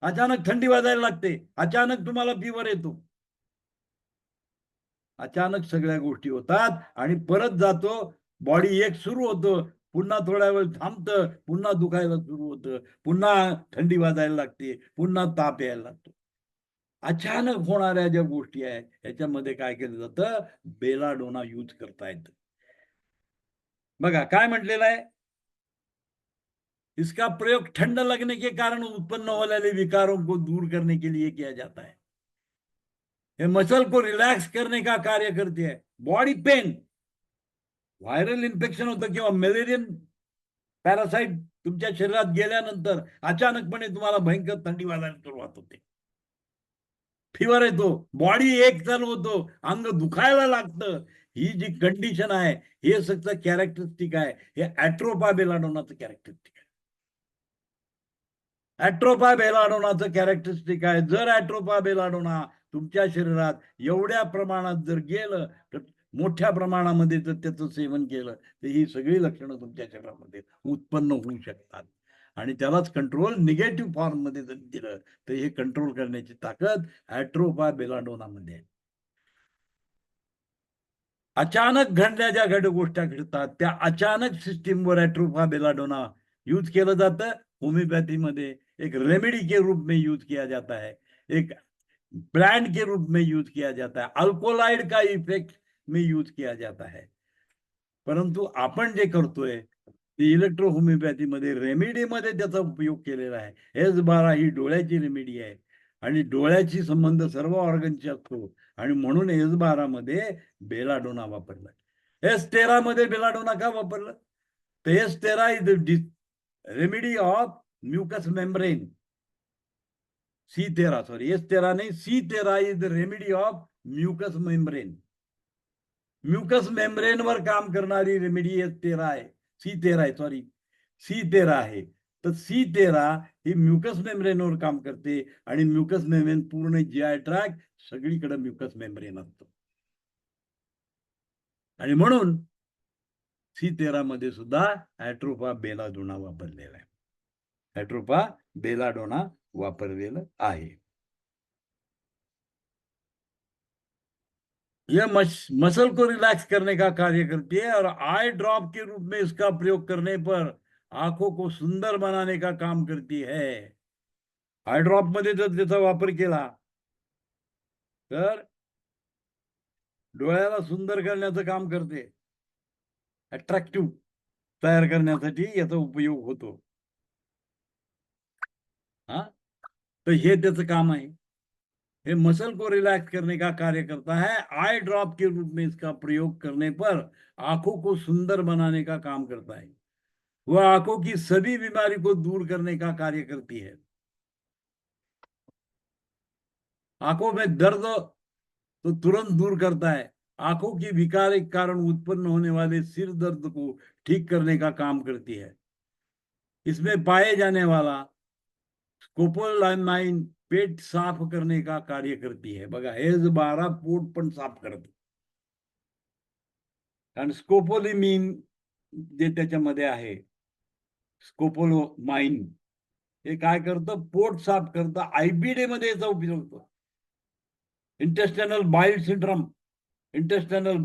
अचानक थंडी वाजायला लागते. अचानक तुम्हाला फीवर येतो. अचानक सगळ्या गोष्टी होतात आणि परत जातो. बॉडी एक सुरू होतो. पुन्हा थोडा वेळ थांबतं. पुन्हा दुखायला सुरू होतं. पुन्हा थंडी वाजायला लागते. पुन्हा ताप यायला लागतो. अचानक होणाऱ्या ज्या गोष्टी आहेत याच्यामध्ये काय केलं जातं. बेलाडोना यूज करता येतं. बघा काय म्हटलेलं आहे. इसका प्रयोग ठंड लगने के कारण उत्पन्न होने वाले विकारों को दूर करने के लिए किया जाता है. ये मसल को रिलैक्स करने का कार्य करती है. बॉडी पेन, व्हायरल इन्फेक्शन होतं किंवा मलेरियन पॅरासाइट तुमच्या शरीरात गेल्यानंतर अचानकपणे तुम्हाला भयंकर थंडी वाजायला सुरुवात होते. फिवर येतो, बॉडी एक चालू होतो, अंग दुखायला लागतं. ही जी कंडिशन आहे, हे सगळं कॅरेक्टरिस्टिक आहे. हे ऍट्रोपा बेलाडोनाचं कॅरेक्टरिस्टिक आहे. ऍट्रोपा बेलाडोनाचं कॅरेक्टरिस्टिक आहे. जर ऍट्रोपा बेलाडोना तुमच्या शरीरात एवढ्या प्रमाणात जर गेलं, तर मोठ्या प्रमाणामध्ये जर त्याचं सेवन केलं, तर ही सगळी लक्षणं तुमच्या शरीरामध्ये उत्पन्न होऊ शकतात. आणि त्यालाच कंट्रोल निगेटिव्ह फॉर्म मध्ये जर दिलं, तर हे कंट्रोल करण्याची ताकद ऍट्रोपा बेलाडोनामध्ये आहे. अचानक घडल्या ज्या गोष्टी घडतात, त्या अचानक सिस्टीमवर ऍट्रोपा बेलाडोना यूज केलं जातं. होम्योपैथी मध्ये एक रेमेडी के रूप में यूज किया जाता है, एक ब्रांड के रूप में यूज किया जाता है, अल्कोलाइड का इफेक्ट में यूज किया जाता है. परंतु आपण जे करतोय ते इलेक्ट्रो होमिओपॅथी मध्ये रेमेडी मध्ये त्याचा उपयोग केलेला आहे. S12 ही डोळ्याची रेमेडी आहे आणि डोळ्याची संबंध सर्व ऑर्गनची असतो आणि म्हणून S12 मध्ये बेलाडोना वापरला. S13 मध्ये बेलाडोना का वापरलं? तर S13 is the remedy of mucous membrane. C13 sorry, S13 नाही, C13 is the remedy of mucous membrane. Mucous membrane वर काम करणारी रेमेडी S13 आहे. C13 आहे, सॉरी, C13 आहे. तर C13 ही म्युकस मेम्ब्रेनवर काम करते आणि म्युकस मेम्ब्रेन पूर्ण जीआय ट्रॅक्ट सगळीकडे म्युकस मेम्ब्रेन असतो आणि म्हणून C13 मध्ये सुद्धा ऍट्रोपा बेलाडोना वापरलेला आहे. ऍट्रोपा बेलाडोना वापरलेलं आहे. यह मसल को रिलैक्स करने का कार्य करती है और आई ड्रॉप के रूप में इसका प्रयोग करने पर आंखों को सुंदर बनाने का काम करती है. आई ड्रॉप मध्ये जर त्याचा वापर केला तर डोळ्याला सुंदर करण्याचं काम करते, अट्रॅक्टिव्ह तयार करण्यासाठी याचा उपयोग होतो. हा, तर हे त्याचं काम आहे. ये मसल को रिलैक्स करने का कार्य करता है. आई ड्रॉप के रूप में इसका प्रयोग करने पर आंखों को सुंदर बनाने का काम करता है. वह आंखों की सभी बीमारी को दूर करने का कार्य करती है. आंखों में दर्द तो तुरंत दूर करता है. आंखों की विकार के कारण उत्पन्न होने वाले सिर दर्द को ठीक करने का काम करती है. इसमें पाए जाने वाला स्कोपोलामाइन पेट साफ करने का कार्य करती है. बघा, S12 पोट पण साफ करते. कारण स्कोपोलामाइन जे त्याच्यामध्ये आहे, स्कोपोलामाइन हे काय करतं? पोट साफ करतं. आयबीडी मध्ये याचा उपयोग होतो. Intestinal bile syndrome, intestinal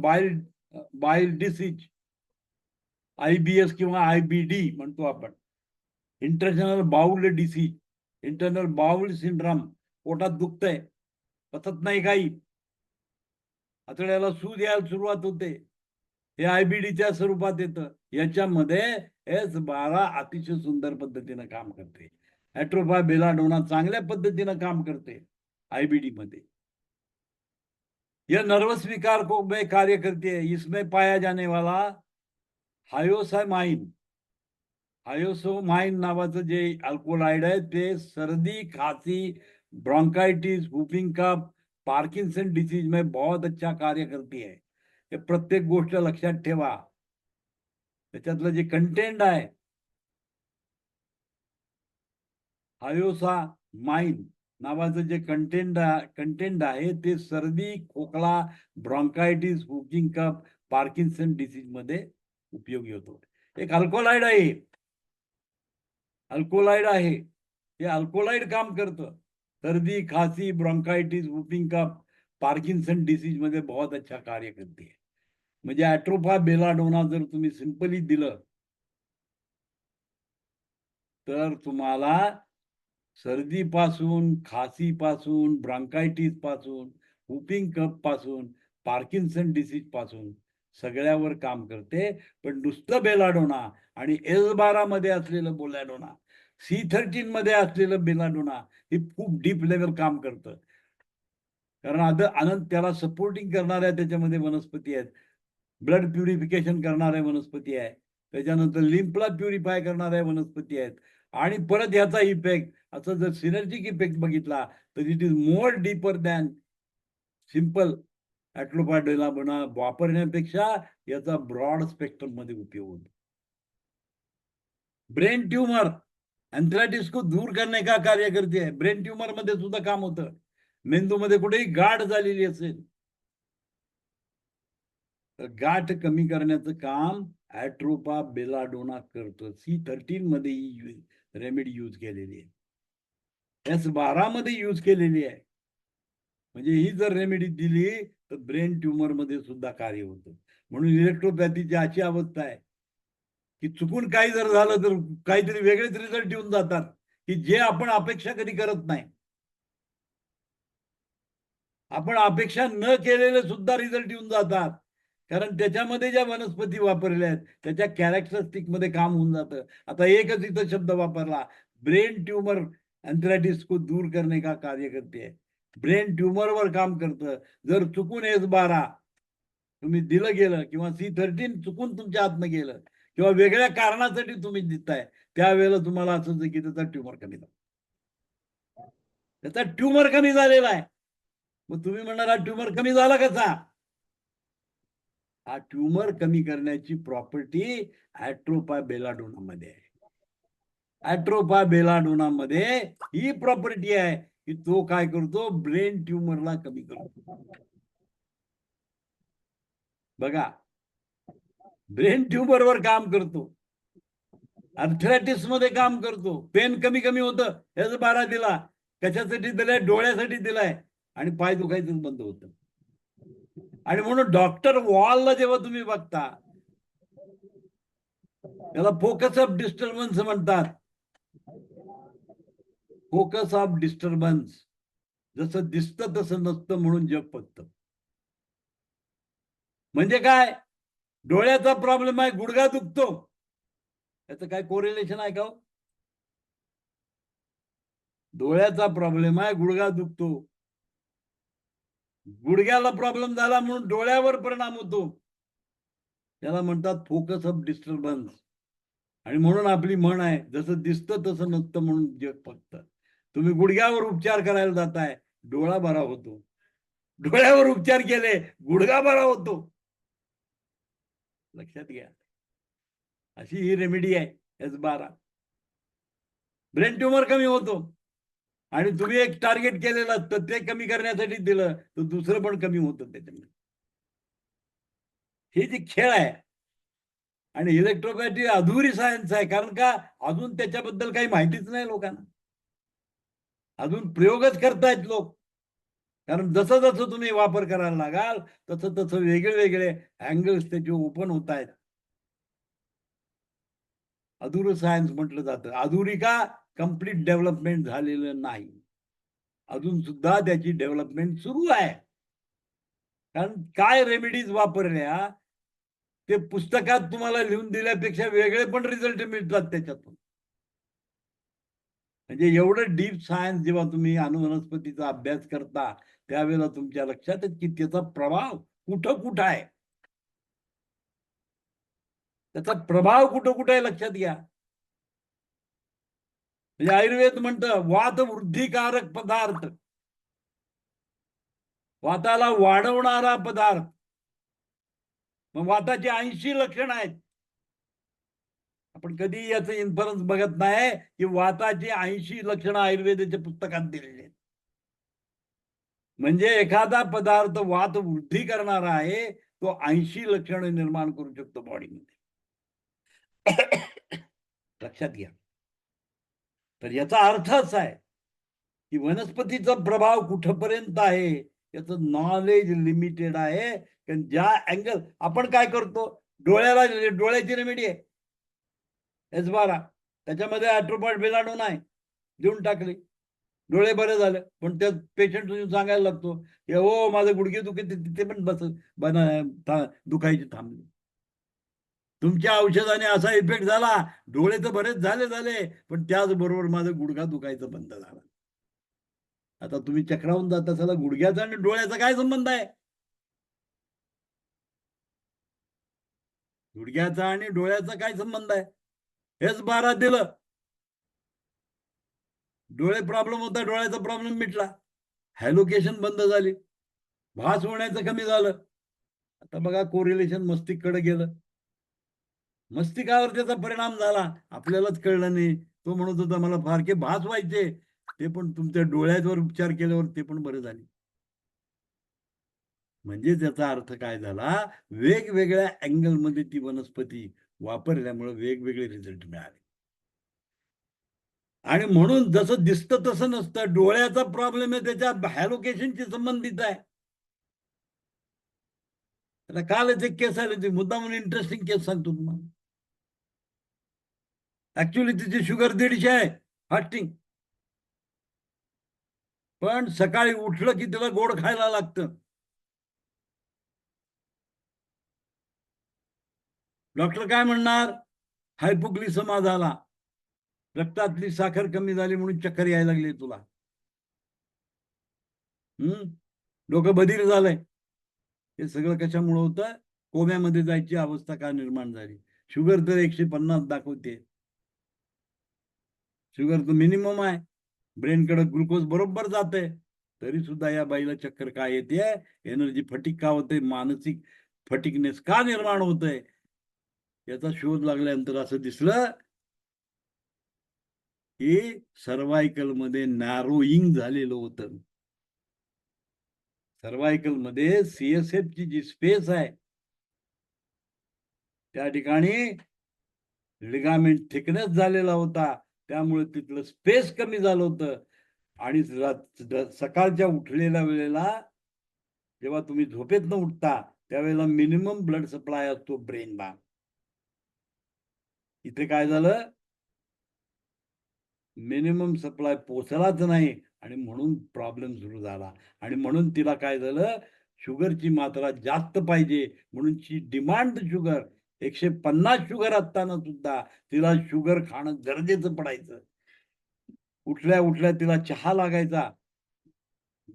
bile disease, IBS किंवा IBD म्हणतो आपण. Internal bowel disease, internal bowel syndrome, पोटात दुखतंय, पचत नाही काही, आतड्याला सूज यायला सुरुवात होते, हे IBDच्या स्वरूपात येतं. याच्यामध्ये S12 अतिशय सुंदर पद्धतीनं काम करते. ऍट्रोपा बेलाडोना चांगल्या पद्धतीनं काम करते IBD मध्ये. यह नर्वस विकार को में कार्य करती है. इसमें पाया जाने वाला हायोसोमाइन नावाचं जे अल्कोलाइड आहे ते सर्दी, खांसी, ब्रोंकाइटिस, वूफिंग कफ, पार्किंसन डिसीज में बहुत अच्छा कार्य करती है. हे प्रत्येक गोष्ट लक्षात ठेवा. त्याच्यातलं जे कंटेंट आहे, हायोसामाइन नावाचं जे कंटेंट आहे ते सर्दी, खोकला, ब्रोंकाइटिस, वूफिंग कफ, पार्किंसन डिसीज मध्ये उपयोगी होतो. एक अल्कोलाइड आहे, हे अल्कोलाइड काम करतं. सर्दी, खांसी, ब्रोंकाइटिस, वूफिंग कफ, पार्किंसन डिसीज मध्ये बहुत अच्छा कार्य करते. म्हणजे ऍट्रोपा बेलाडोना जर तुम्ही सिंपली दिलं तर तुम्हाला सर्दीपासून, खासीपासून, ब्रोंकाइटिस पासून, वूफिंग कफ पासून, पार्किन्सन डिसीज पासून सगळ्यावर काम करते. पण नुसतं बेलाडोना आणि S12 मध्ये असलेलं बेलाडोना, C13 मध्ये असलेलं बेलाडोना हे खूप डीप लेवल काम करतं. कारण अनंत त्याला सपोर्टिंग करणाऱ्या त्याच्यामध्ये वनस्पती आहेत. ब्लड प्युरिफिकेशन करणाऱ्या वनस्पती आहे, त्याच्यानंतर लिम्फला प्युरिफाय करणाऱ्या वनस्पती आहेत आणि परत याचा इफेक्ट असं जर सिनर्जिक इफेक्ट बघितला तर it is more deeper than simple atropa belladonna वापरण्यापेक्षा याचा ब्रॉड स्पेक्ट्रम मध्ये उपयोग होतो. ब्रेन ट्यूमर एंथ्रायटिस को दूर करने का कार्य करते आहे. ब्रेन ट्यूमर मध्ये सुद्धा काम होतं. मेंदूमध्ये कुठेही गाठ झालेली असेल तर गाठ कमी करण्याचं काम ॲट्रोपा बेलाडोना करतो. C13 मध्ये ही रेमेडी यूज केलेली आहे, S12 मध्ये यूज केलेली आहे. म्हणजे ही जर रेमेडी दिली तर ब्रेन ट्यूमर मध्ये सुद्धा कार्य होतं. म्हणून इलेक्ट्रोपॅथीची अशी अवस्था आहे की चुकून काही जर झालं तर काहीतरी वेगळेच रिझल्ट येऊन जातात की जे आपण अपेक्षा कधी करत नाही. आपण अपेक्षा न केलेले सुद्धा रिझल्ट येऊन जातात. कारण त्याच्यामध्ये ज्या वनस्पती वापरल्या आहेत त्याच्या कॅरेक्टरिस्टिक मध्ये काम होऊन जातं. आता एकच इथं शब्द वापरला, ब्रेन ट्यूमर एंथ्रायटिस को दूर करने का कार्य करते आहे. ब्रेन ट्यूमरवर काम करतं. जर चुकून S12 तुम्ही दिलं गेलं किंवा C13 चुकून तुमच्या हातनं गेलं किंवा वेगळ्या कारणासाठी तुम्ही देताय त्यावेळेला तुम्हाला असं की त्याचा ट्यूमर कमी झाला. त्याचा ट्यूमर कमी झालेला आहे. मग तुम्ही म्हणणार हा ट्यूमर कमी झाला कसा? हा ट्यूमर कमी करण्याची प्रॉपर्टी ॲट्रोपा बेलाडोना मध्ये आहे. ॲट्रोपा बेलाडोना मध्ये ही प्रॉपर्टी आहे की तो काय करतो, ब्रेन ट्यूमरला कमी करतो. बघा, ब्रेन ट्यूमरवर काम करतो, अर्थरायटिस मध्ये काम करतो, पेन कमी कमी होतं. S12 दिला, कशासाठी दिलाय? डोळ्यासाठी दिलाय आणि पाय दुखायचं बंद होतं. आणि म्हणून डॉक्टर वॉलला जेव्हा तुम्ही बघता त्याला फोकस ऑफ डिस्टर्बन्स म्हणतात. फोकस ऑफ डिस्टर्बन्स, जसं दिसतं तसं नसतं म्हणून जग फक्त. म्हणजे काय? डोळ्याचा प्रॉब्लेम आहे, गुडघा दुखतो, याचं काय कोरिलेशन आहे का? डोळ्याचा प्रॉब्लेम आहे, गुडघा दुखतो, गुडघ्याला प्रॉब्लेम झाला म्हणून डोळ्यावर परिणाम होतो, त्याला म्हणतात फोकस ऑफ डिस्टर्बन्स. आणि म्हणून आपली म्हण आहे, जसं दिसतं तसं नसतं म्हणून जग फक्त. तुम्ही गुडघ्यावर उपचार करायला जाताय, डोळा बरा होतो. डोळ्यावर उपचार केले, गुडघा बरा होतो. लक्षात घ्या, अशी ही रेमेडी आहे S12. ब्रेन ट्यूमर कमी होतो आणि तुम्ही एक टार्गेट केलेलं तर ते कमी करण्यासाठी दिलं तर दुसरं पण कमी होतं त्याच्यामध्ये. हे जे खेळ आहे आणि इलेक्ट्रोपॅथी अधुरी सायन्स आहे. कारण का? अजून त्याच्याबद्दल काही माहितीच नाही लोकांना. अजून प्रयोगच करतायत लोक. कारण जसं जसं तुम्ही वापर करायला लागाल तसं तसं वेगळे वेगळे अँगल्स त्याचे ओपन होत आहेत. अधुरं सायन्स म्हटलं जातं. अधुरी का? कंप्लीट डेव्हलपमेंट झालेलं नाही. अजून सुद्धा त्याची डेव्हलपमेंट सुरू आहे. कारण काय रेमेडीज वापरल्या ते पुस्तकात तुम्हाला लिहून दिल्यापेक्षा वेगळे पण रिझल्ट मिळतात त्याच्यातून. म्हणजे एवढं डीप सायन्स जेव्हा तुम्ही अणुवनस्पतीचा अभ्यास करता त्यावेळेला तुमच्या लक्षात येतं की त्याचा प्रभाव कुठं कुठं आहे. त्याचा प्रभाव कुठं कुठं आहे लक्षात घ्या. म्हणजे आयुर्वेद म्हणतं वात वृद्धिकारक पदार्थ, वाताला वाढवणारा पदार्थ. मग वाताची 80 लक्षण आहेत. आपण कधी याचं इन्फरन्स बघत नाही की वाताची 80 लक्षणं आयुर्वेदाच्या पुस्तकात दिलेली आहेत. म्हणजे एखादा पदार्थ वात वृद्धी करणारा आहे, तो 80 लक्षणं निर्माण करू शकतो बॉडीमध्ये. लक्षात घ्या. तर याचा अर्थ असा आहे की वनस्पतीचा प्रभाव कुठपर्यंत आहे याचं नॉलेज लिमिटेड आहे. कारण ज्या अँगल आपण काय करतो, डोळ्याची रेमेडी आहे S12, त्याच्यामध्ये ॲट्रोपा बेलाडोना आहे, देऊन टाकली, डोळे बरे झाले. पण त्या पेशंट सांगायला लागतो की हो माझे गुडघे दुखते, तिथे पण दुखायची थांबली. तुमच्या औषधाने असा इफेक्ट झाला, डोळे तर बरेच झाले पण त्याचबरोबर माझं गुडघा दुखायचं बंद झाला. आता तुम्ही चक्रावून जात असाल, गुडघ्याचा आणि डोळ्याचा काय संबंध आहे? गुडघ्याचा आणि डोळ्याचा काय संबंध आहे? S12 दिलं, डोळे प्रॉब्लेम होता, डोळ्याचा प्रॉब्लेम मिटला, हॅलोकेशन बंद झाली, भास होण्याचं कमी झालं. आता बघा कोरिलेशन मस्तिष्काकडे गेलं, मस्तिष्कावर त्याचा परिणाम झाला, आपल्यालाच कळलं नाही. तो म्हणत होता मला फारके भास व्हायचे, ते पण तुमच्या डोळ्यावर उपचार केल्यावर ते पण बरे झाले. म्हणजे त्याचा अर्थ काय झाला, वेगवेगळ्या अँगलमध्ये ती वनस्पती वापरल्यामुळे वेगवेगळे रिझल्ट मिळाले. आणि म्हणून जसं दिसतं तसं नसतं, डोळ्याचा प्रॉब्लेम आहे त्याच्या हॅलोकेशनशी संबंधित आहे. आता कालच एक केस आली होती, मुद्दा म्हणून इंटरेस्टिंग केस सांगतो तुम्हाला. ऍक्च्युअली तिची शुगर 150 आहे, फास्टिंग, पण सकाळी उठलं की तिला गोड खायला लागतं. डॉक्टर काय म्हणणार, हायपोग्लिसमा झाला, रक्तातली साखर कमी झाली म्हणून चक्कर यायला लागली तुला. डोकं बधीर झालंय. हे सगळं कशामुळे होतं, कोम्यामध्ये जायची अवस्था का निर्माण झाली. शुगर तर 150 दाखवते, शुगर तर मिनिमम आहे, ब्रेनकडे ग्लुकोज बरोबर जाते, तरी सुद्धा या बाईला चक्कर का येते, एनर्जी फटिक का होते, मानसिक फटिकनेस का निर्माण होतंय. याचा शोध लागल्यानंतर असं दिसलं की सर्वायकल मध्ये नॅरोईंग झालेलं होतं. सर्वायकल मध्ये सीएसएफ ची जी स्पेस आहे त्या ठिकाणी लिगामेंट थिकनेस झालेला होता, त्यामुळे तिथलं स्पेस कमी झालं होतं. आणि सकाळच्या उठलेल्या वेळेला जेव्हा तुम्ही झोपेतनं उठता त्यावेळेला मिनिमम ब्लड सप्लाय असतो ब्रेनला. इथे काय झालं, मिनिमम सप्लाय पोचलाच नाही आणि म्हणून प्रॉब्लेम सुरू झाला. आणि म्हणून तिला काय झालं, शुगरची मात्रा जास्त पाहिजे म्हणून डिमांड शुगर 150 शुगर असताना सुद्धा तिला शुगर खाणं गरजेचं पडायचं. उठल्या उठल्या तिला चहा लागायचा,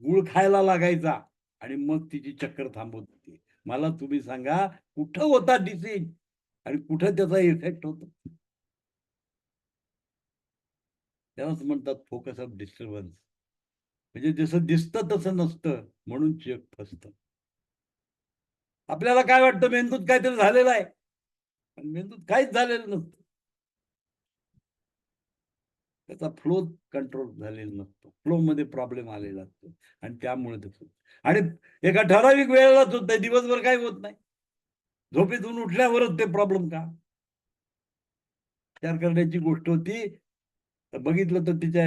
गुळ खायला लागायचा आणि मग तिची चक्कर थांबत होती. मला तुम्ही सांगा कुठं होता डिसीज आणि कुठं त्याचा इफेक्ट होतो. त्यालाच म्हणतात फोकस ऑफ डिस्टर्बन्स. म्हणजे जसं दिसतं तसं नसतं म्हणून जग फसतं. आपल्याला काय वाटतं मेंदूत काहीतरी झालेलं आहे, पण मेंदूत काहीच झालेलं नसतं. त्याचा फ्लो कंट्रोल झालेला नसतो, फ्लो मध्ये प्रॉब्लेम आलेला असतो आणि त्यामुळे तसं. आणि एका ठराविक वेळेलाच होत नाही, दिवसभर काही होत नाही, झोपेतून उठल्यावरच ते प्रॉब्लेम का. विचार करण्याची गोष्ट होती. बघितलं तर तिच्या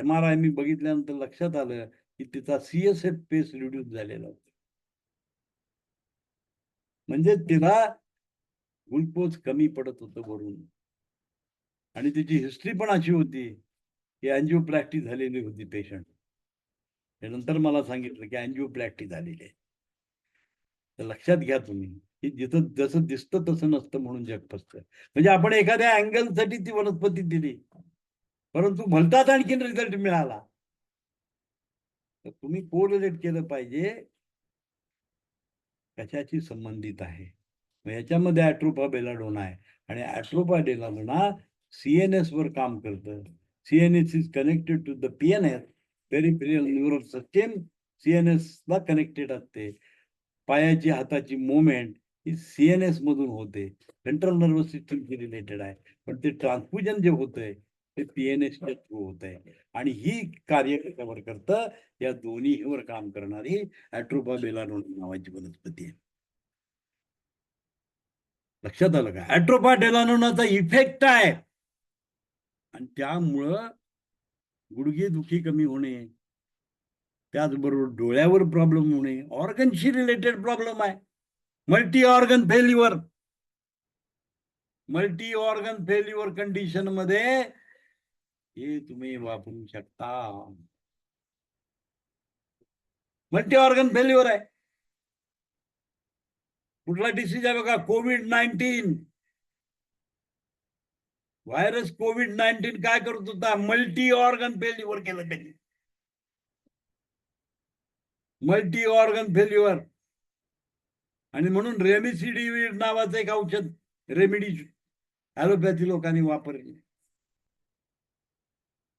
MRI मी बघितल्यानंतर लक्षात आलं की तिचा सीएसएफ पेस रिड्यूस झालेला होता. म्हणजे तिला ग्लुकोज कमी पडत होतं वरून. आणि तिची हिस्ट्री पण अशी होती की अँजिओप्लास्टी झालेली होती पेशंट. त्यानंतर मला सांगितलं की अँजिओप्लास्टी झालेली आहे. तर लक्षात घ्या तुम्ही की जिथं जसं दिसतं तसं नसतं म्हणून जग फसतं. म्हणजे आपण एखाद्या अँगलसाठी ती वनस्पती दिली, परंतु भलताच आणखीन रिझल्ट मिळाला. तर तुम्ही कोरिलेट केलं पाहिजे कशाशी संबंधित आहे. याच्यामध्ये ॲट्रोपा बेलाडोना आहे आणि ॲट्रोपा बेलाडोना सीएनएस वर काम करतं. CNS is connected to the PNS, peripheral neural system CNS ला कनेक्टेड असते. पायाची हाताची मुवमेंट ही सीएनएस मधून होते, सेंट्रल नर्वस सिस्टीमशी रिलेटेड आहे. पण ते ट्रान्सफ्युजन जे होतंय ते पीएनएसच्या थ्रू होत आहे. आणि ही कार्य कशावर करतं, या दोन्हीवर काम करणारी ॲट्रोपा बेलाडोना नावाची वनस्पती आहे. लक्षात आलं का, ॲट्रोपा बेलाडोनाचा इफेक्ट आहे आणि त्यामुळं गुडघेदुखी कमी होणे, त्याचबरोबर डोळ्यावर प्रॉब्लेम होणे, ऑर्गनशी रिलेटेड प्रॉब्लेम आहे. Multi organ failure, multi organ failure condition मध्ये हे तुम्ही वापरू शकता. मल्टी ऑर्गन फेल्युअर आहे. कुठला डिसीज आहे बघा, COVID-19 व्हायरस. COVID-19 काय करत होता, मल्टी ऑर्गन फेल्युअर केलं त्यांनी, मल्टी ऑर्गन फेल्युअर. आणि म्हणून रेमडेसिविर नावाचं एक औषध, रेमेडी ॲलोपॅथी लोकांनी वापरली.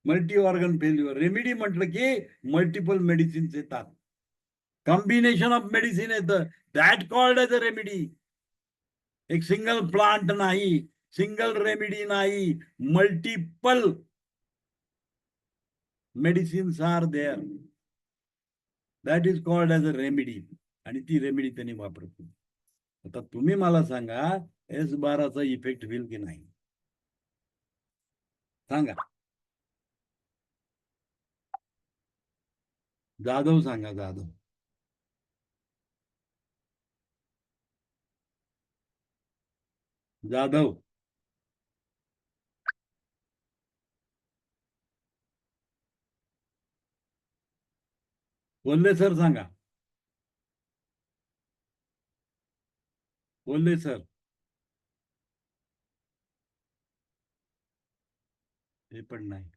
Multi organ failure. रेमेडी म्हटलं की मल्टिपल मेडिसिन्स येतात, कॉम्बिनेशन ऑफ मेडिसिन येतं, that called as a remedy. एक सिंगल प्लांट नाही, सिंगल रेमेडी नाही, multiple medicines are there, that is called as a remedy. आणि ती रेमेडी त्यांनी वापरतो. आता तुम्ही मला सांगा, S12चा इफेक्ट होईल की नाही सांगा. जाधव सांगा, जाधव. जाधव. बोलले सर सांगा. बोलले सर. हे पण नाही.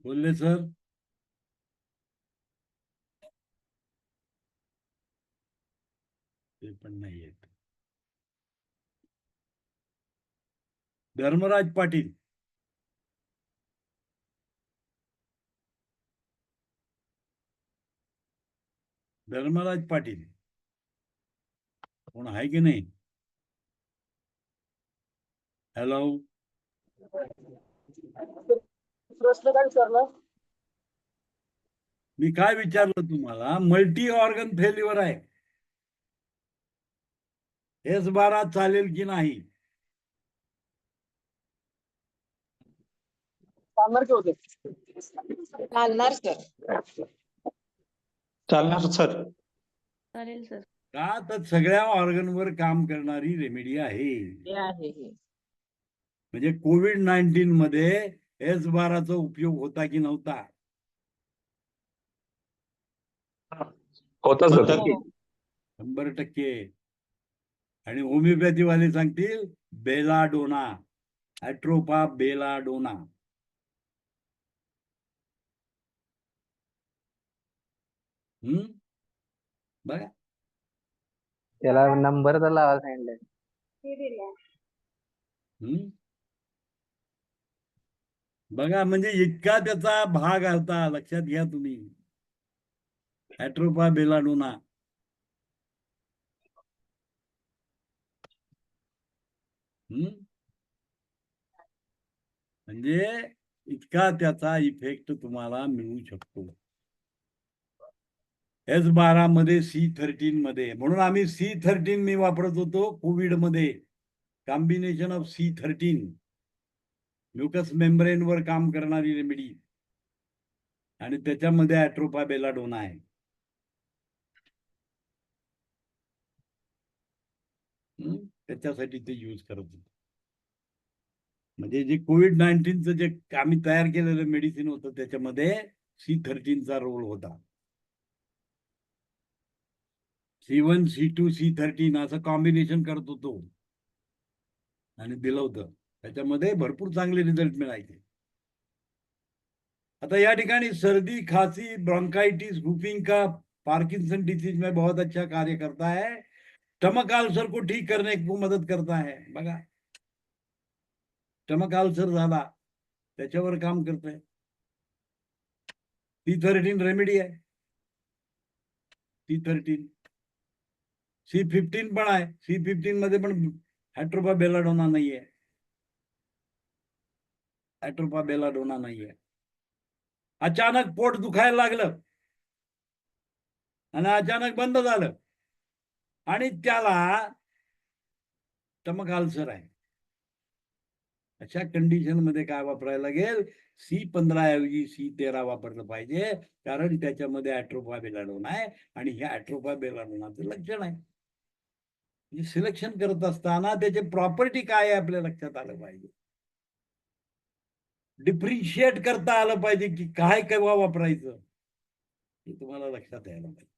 बोलले सर. ते पण नाही येत. धर्मराज पाटील. धर्मराज पाटील कोण आहे की नाही? हॅलो. प्रश्न काय विचारला? मी काय विचारलं तुम्हाला? मल्टी ऑर्गन फेल्युअर आहे, S12 चालेल की नाही? चालणार की होते? चालणार सर. चालणार सर. चालेल सर. का तर सगळ्या ऑर्गनवर काम करणारी रेमेडी आहे. हे आहे हे. म्हणजे COVID-19 मध्ये S12चा उपयोग होता की नव्हता? होता सर. हो. 100%. आणि होमिओपॅथी वाले सांगतील बेलाडोना, ॲट्रोपा बेलाडोना. बघा, त्याला नंबर तर लावा सांगितलं. बघा म्हणजे इतका त्याचा भाग होता, लक्षात घ्या तुम्ही. ॲट्रोपा बेलाडोना. म्हणजे इतका त्याचा इफेक्ट तुम्हाला मिळू शकतो. S12 मध्ये, C13 मध्ये. म्हणून आम्ही C13 मी वापरत होतो कोविड मध्ये. Combination of C13, mucous membrane वर काम करणारी रेमेडी, आणि त्याच्यामध्ये ॲट्रोपा बेलाडोना आहे. त्याच्यासाठी ते यूज करत होते. म्हणजे जे COVID-19चं जे आम्ही तयार केलेलं मेडिसिन होतं त्याच्यामध्ये C13चा रोल होता. C1, C2, C13 असं कॉम्बिनेशन करत होतो आणि दिलं होतं. त्याच्यामध्ये भरपूर चांगले रिझल्ट मिळायचे. आता या ठिकाणी सर्दी, खांसी, ब्रोंकाइटिस, वूफिंग कफ, पार्किंसन डिसीज में बहुत अच्छा कार्य करता है. स्टमक अल्सर को ठीक करने को मदत करता है. बघा, स्टमक अल्सर झाला त्याच्यावर काम करतंय. C13 रेमेडी आहे. C13. C15 पण आहे. C15 मध्ये पण ॲट्रोपा बेलाडोना नाहीये. ॲट्रोपा बेलाडोना नाहीये. अचानक पोट दुखायला लागलं आणि अचानक बंद झालं आणि त्याला स्टमक अल्सर आहे, अशा कंडिशन मध्ये काय वापरायला लागेल? C15 ऐवजी C13 वापरलं पाहिजे, कारण त्याच्यामध्ये ॲट्रोपा बेलाडोना आहे आणि हे ॲट्रोपा बेलाडोनाचं लक्षण आहे. म्हणजे सिलेक्शन करत असताना त्याचे प्रॉपर्टी काय आहे आपल्या लक्षात आलं पाहिजे. डिफरेंशिएट करता आलं पाहिजे की काय केव्हा वापरायचं हे तुम्हाला लक्षात यायला पाहिजे.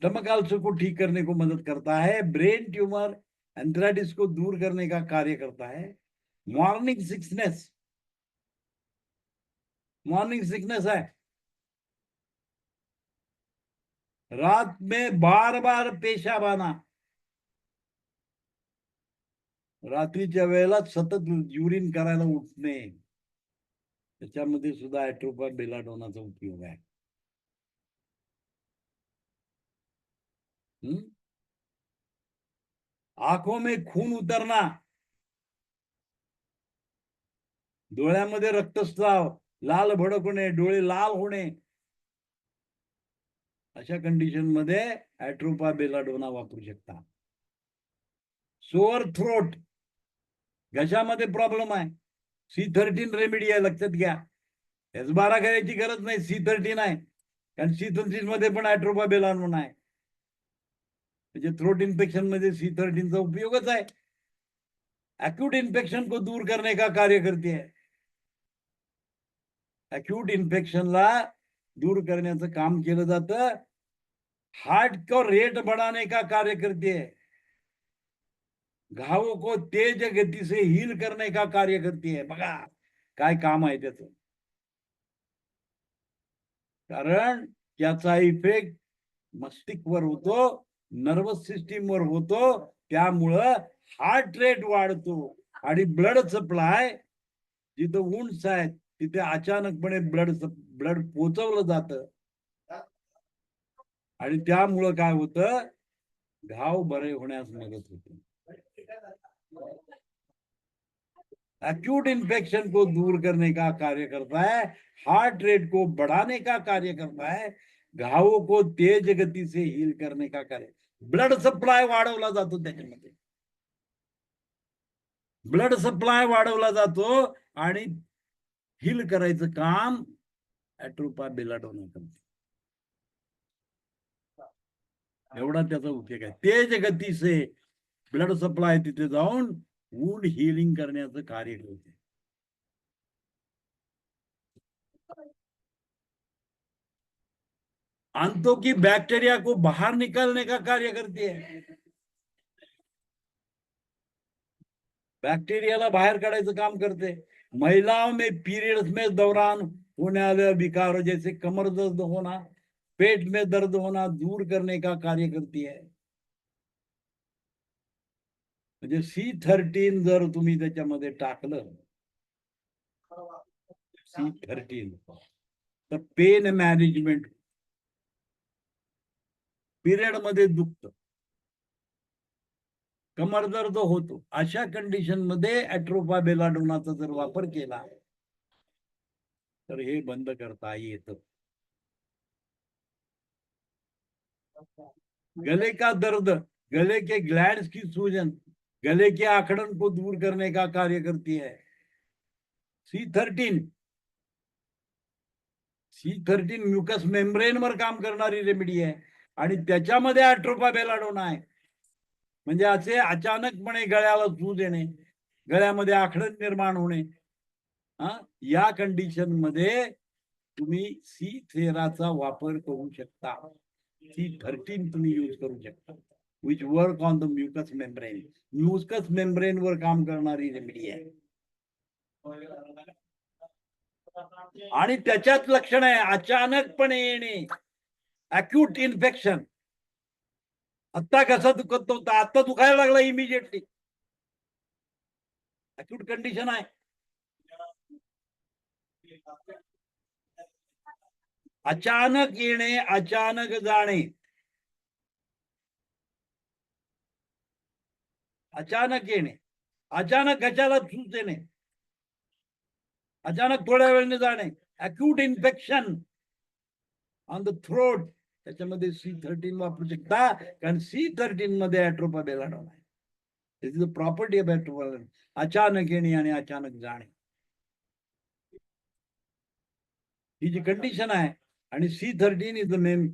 स्टमक अल्सर को ठीक करने को मदद करता है. ब्रेन ट्यूमर, एंथराइटिस को दूर करने का कार्य करता है. मॉर्निंग सिकनेस, मॉर्निंग सिकनेस है, रात में बार बार पेशाब आना, रात्रीच्या वेळेला सतत युरिन करायला उठणे, त्याच्यामध्ये सुद्धा ॲट्रोपा बेलाडोनाचा उपयोग आहे. आंखों में खून उतरना, डोळ्यामध्ये रक्तस्राव, लाल भडक होणे, डोळे लाल होणे, अशा कंडिशन मध्ये ॲट्रोपा बेलाडोना वापरू शकता. सोअर थ्रोट, घशामध्ये प्रॉब्लेम आहे, C13 रेमेडी आहे, लक्षात घ्या. S12 करायची गरज नाही, C13 आहे, कारण C13 मध्ये पण ॲट्रोपा बेलाडोना आहे. म्हणजे थ्रोट इन्फेक्शन मध्ये C13 चा उपयोगच आहे. एक्यूट इन्फेक्शन को दूर करने का कार्य करती है. एक्यूट इन्फेक्शनला दूर करण्याचं काम केलं जातं. हार्ट को रेट बढ़ाने का कार्य करती है. घावों को तेज गति से हील करने का कार्य करती है. बघा काय काम आहे त्याचं. कारण त्याचा इफेक्ट मस्तिष्कवर होतो, नर्वस सिस्टीमवर होतो, त्यामुळं हार्ट रेट वाढतो आणि ब्लड सप्लाय जिथं वुंड्स आहेत तिथे अचानकपणे ब्लड पोचवलं जातं आणि त्यामुळं काय होतं, घाव बरे होण्यास मदत होते. एक्यूट इन्फेक्शन को दूर करने का कार्य करता है, हार्ट रेट को बढ़ाने का कार्य करता है, घावों को तेज गति से हील करने का कार्य. ब्लड सप्लाय वाढवला जातो त्याच्यामध्ये, ब्लड सप्लाय वाढवला जातो आणि हील करायचं काम ॲट्रोपा बेलाडोना करते. एवढा त्याचा उपयोग आहे. तेज गती से ब्लड सप्लाय तिथे जाऊन वुंड हिलिंग करण्याचं कार्य करते. आंतों की बैक्टीरिया को बाहर निकालने का कार्य करती है. बैक्टीरियाला बाहर काढायचं काम करते. महिलाओं में पीरियड्स में दौरान होने वाले विकार जैसे कमर दर्द होना, पेट में दर्द होना दूर करने का कार्य करती है. म्हणजे C13 जर तुम्ही त्याच्यामध्ये टाकलं, C13 तर पेन मॅनेजमेंट, पिरियड मध्ये दुखत, कमर दर्द होतो, अशा कंडिशन मध्ये ॲट्रोपा बेलाडोनाचा जर वापर केला तर हे बंद करता येतं. गले का दर्द, गले के ग्लैंड्स की सूजन, गले के आखड़न को दूर करने का कार्य करती है. C13 म्युकस मेम्ब्रेन वर काम करणारी रेमेडी आहे आणि त्याच्यामध्ये ॲट्रोपा बेलाडोना आहे. म्हणजे असे अचानकपणे गळ्याला सूज येणे, गळ्यामध्ये आखडण निर्माण होणे, या कंडिशन मध्ये तुम्ही C13चा वापर करू शकता. C13 तुम्ही यूज करू शकता, which work on the mucous membrane. Mucous membrane वर काम करणारी रेमेडी आहे. आणि त्याच्यात लक्षण आहे अचानकपणे येणे, अक्यूट इन्फेक्शन. आता कसा दुखत नव्हता, आता दुखायला लागला इमिजिएटली, अक्यूट कंडिशन आहे. अचानक येणे, अचानक जाणे, अचानक येणे, अचानक घशाला सूज येणे, अचानक थोड्या वेळाने जाणे, acute infection on the throat, त्याच्यामध्ये C13 वापरू शकता, कारण C13 मध्ये ॲट्रोपा बेलाडोना आहे. दिस इज द प्रॉपर्टी ऑफ ॲट्रोपा, अचानक येणे आणि अचानक जाणे, ही जी कंडिशन आहे. आणि C13 is the main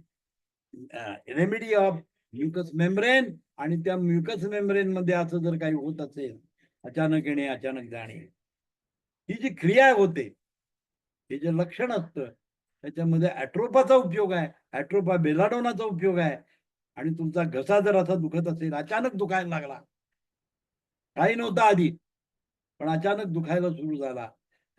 remedy of mucous membrane. आणि त्या म्युकस मेम्ब्रेन मध्ये असं जर काही होत असेल, अचानक येणे, अचानक जाणे, ही जी क्रिया होते, हे जे लक्षण असतं, त्याच्यामध्ये ॲट्रोपाचा उपयोग आहे, ॲट्रोपा बेलाडोनाचा उपयोग आहे. आणि तुमचा घसा जर असा दुखत असेल, अचानक दुखायला लागला, काही नव्हतं आधी पण अचानक दुखायला सुरू झाला,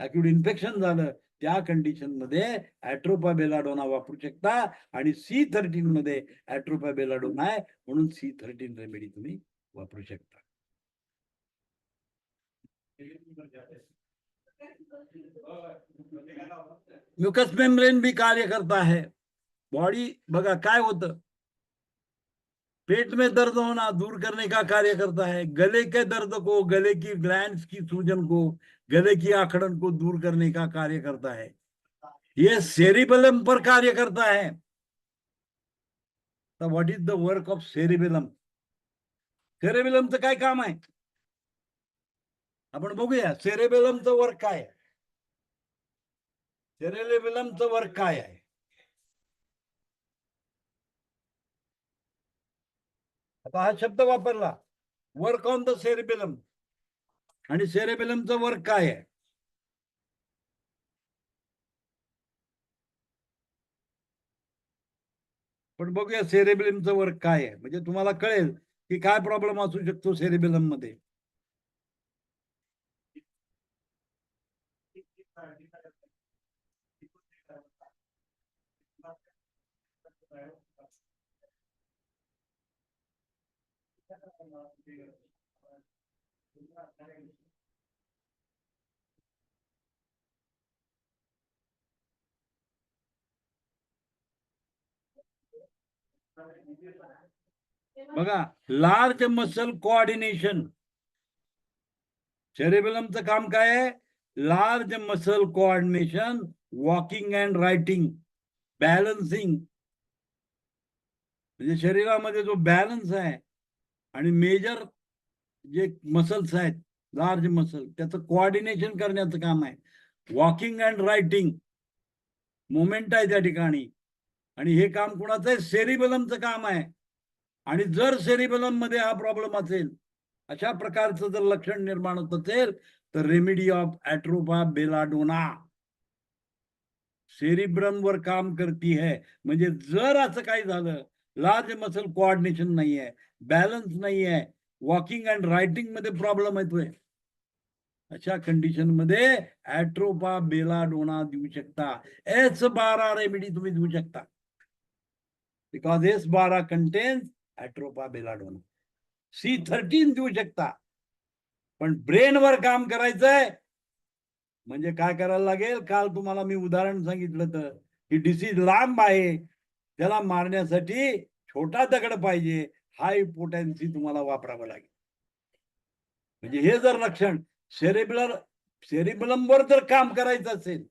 ॲक्यूट इन्फेक्शन झालं, त्या कंडिशन मध्ये ॲट्रोपा बेलाडोना वापरू शकता. आणि C13 मध्ये ॲट्रोपा बेलाडोना आहे म्हणून C13 रेमेडी तुम्ही वापरू शकता. म्युकस मेम्ब्रेन भी कार्य करता है. बॉडी बघा काय होतं, पेट में दर्द होना दूर करने का कार्य करता है, गले के दर्द को, गले की ग्लैंड्स की सूजन को, गले की आखड़न को दूर करने का कार्य करता है. ये सेरिबेलम पर कार्य करता है. तर what is the work of cerebellum? सेरेबेलमचं काय काम आहे आपण बघूया. सेरेबेलमचं वर्क काय आहे? सेरेबेलमचं वर्क काय आहे? आता हा शब्द वापरला, वर्क ऑन द सेरेबेलम, आणि सेरेबेलमचं वर्क काय आहे? पण बघूया सेरेबेलमचं वर्क काय आहे, म्हणजे तुम्हाला कळेल की काय प्रॉब्लेम असू शकतो सेरेबेलम मध्ये. बघा, लार्ज मसल कोऑर्डिनेशन. सेरेबेलमचं काम काय आहे? Large muscle coordination, walking and writing, balancing. म्हणजे शरीरामध्ये जो बॅलन्स आहे आणि मेजर जे मसल्स आहेत, लार्ज मसल, त्याचं कोऑर्डिनेशन करण्याचं काम आहे. वॉकिंग अँड रायटिंग मुवमेंट आहे त्या ठिकाणी, आणि हे काम कुणाचं आहे? सेरिबेलमचं काम आहे. आणि जर सेरिबेलम मध्ये हा प्रॉब्लेम असेल, अशा प्रकारचं जर लक्षण निर्माण होत असेल, तर remedy of atropa belladonna cerebrum वर काम करती है. म्हणजे जर असं काही झालं, लार्ज मसल कोऑर्डिनेशन नाही आहे, बॅलन्स नाही आहे, वॉकिंग अँड रायटिंग मध्ये प्रॉब्लेम येतोय, अशा कंडिशन मध्ये ॲट्रोपा बेलाडोना देऊ शकता. S12 रेमेडी तुम्ही देऊ शकता, because S12 contains ॲट्रोपा belladonna. C13 देऊ शकता. पण ब्रेनवर काम करायचंय म्हणजे काय करायला लागेल? काल तुम्हाला मी उदाहरण सांगितलं तर, की डिसीज लांब आहे, त्याला मारण्यासाठी छोटा दगड पाहिजे, हाय पोटेन्सी तुम्हाला वापरावं लागेल. म्हणजे हे जर लक्षण सेरिबेलम वर जर काम करायचं असेल,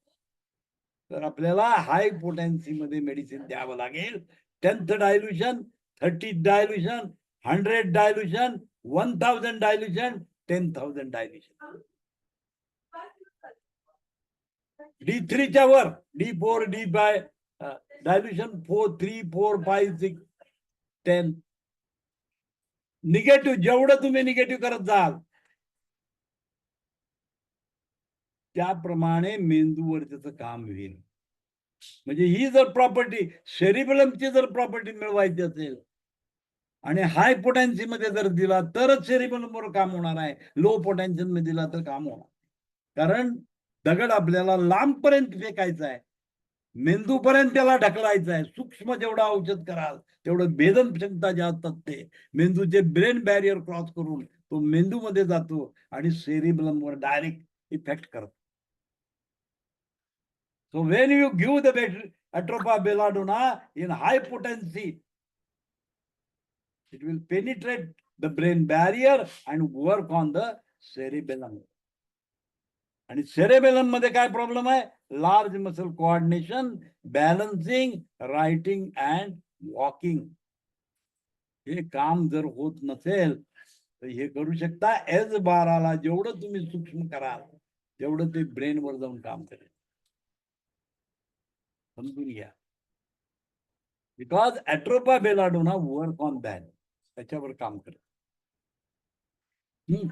तर आपल्याला हाय पोटेन्सी मध्ये मेडिसिन द्यावं लागेल. 10th dilution, 30 dilution, 100 dilution, 1000 dilution, 10,000 dilution. D3 च्या वर, D4, D5 डायल्युशन 4, 3, 4, 5, 6, 10. निगेटिव्ह जेवढं तुम्ही निगेटिव्ह करत जाल, त्याप्रमाणे मेंदूवर त्याचं काम होईल. म्हणजे ही जर प्रॉपर्टी, सेरिबेलमची जर प्रॉपर्टी मिळवायची असेल आणि हाय पोटेन्सी मध्ये जर दिला तरच सेरिबेलमवर काम होणार आहे, लो पोटेन्शियल मध्ये दिला तर काम होणार. कारण दगड आपल्याला लांबपर्यंत फेकायचा आहे, मेंदूपर्यंत त्याला ढकलायचं आहे. सूक्ष्म जेवढं औषध कराल तेवढं भेदन क्षमता ज्या असतात ते मेंदूचे ब्रेन बॅरियर क्रॉस करून तो मेंदूमध्ये जातो आणि सेरिबेलमवर डायरेक्ट इफेक्ट करतो. So when you give the atropa belladonna in high potency, it will penetrate the brain barrier and work on the cerebellum. आणि सेरेबेलम मध्ये काय प्रॉब्लेम आहे? Large muscle coordination, balancing, writing and walking. हे काम जर होत नसेल तर हे करू शकता. S12 ला जेवढं तुम्ही सूक्ष्म कराल तेवढं ते ब्रेनवर जाऊन काम करेल. समजून घ्या. Because atropa belladonna work on that, त्याच्यावर काम करत.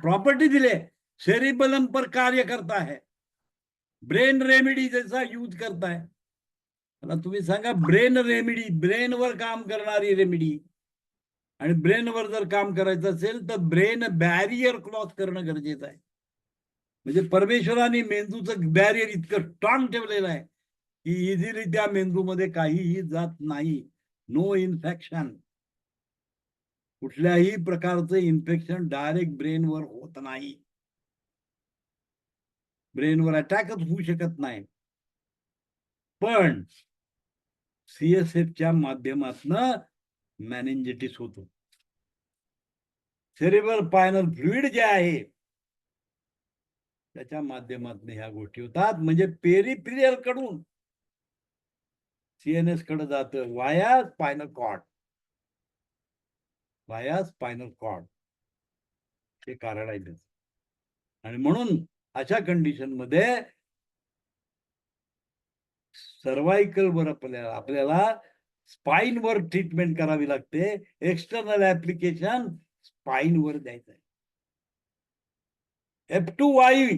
प्रॉपर्टी दिले, सेरिबेलम पर कार्य करता है, ब्रेन रेमेडी जैसा यूज करता है. मला तुम्ही सांगा, ब्रेन रेमेडी, ब्रेनवर काम करणारी रेमेडी, आणि ब्रेनवर जर काम करायचं असेल तर ब्रेन बॅरियर क्रॉस करणं गरजेचं आहे. म्हणजे परमेश्वराने मेंदूचं बॅरियर इतकं स्ट्रॉंग ठेवलेलं आहे की इझिली त्या मेंदूमध्ये काहीही जात नाही. नो इन्फेक्शन, कुठल्याही प्रकारचं इन्फेक्शन डायरेक्ट ब्रेनवर होत नाही. ब्रेनवर अटॅकच होऊ शकत नाही. पण CSFच्या माध्यमातनं मॅनेंजायटिस होतो. सेरेब्रल स्पायनल फ्लुइड जे आहे त्याच्या माध्यमातून ह्या गोष्टी होतात. म्हणजे पेरिफेरल कडून CNS कडे जातं वाया स्पायनल कॉर्ड. वाया स्पायनल कॉर्ड हे कारण आहे त्याचं. आणि म्हणून अशा कंडिशन मध्ये सर्वायकल वर आपल्याला स्पाइन वर ट्रीटमेंट करावी लागते. एक्सटर्नल ऍप्लिकेशन स्पाइन वर द्यायचं आहे. F2Y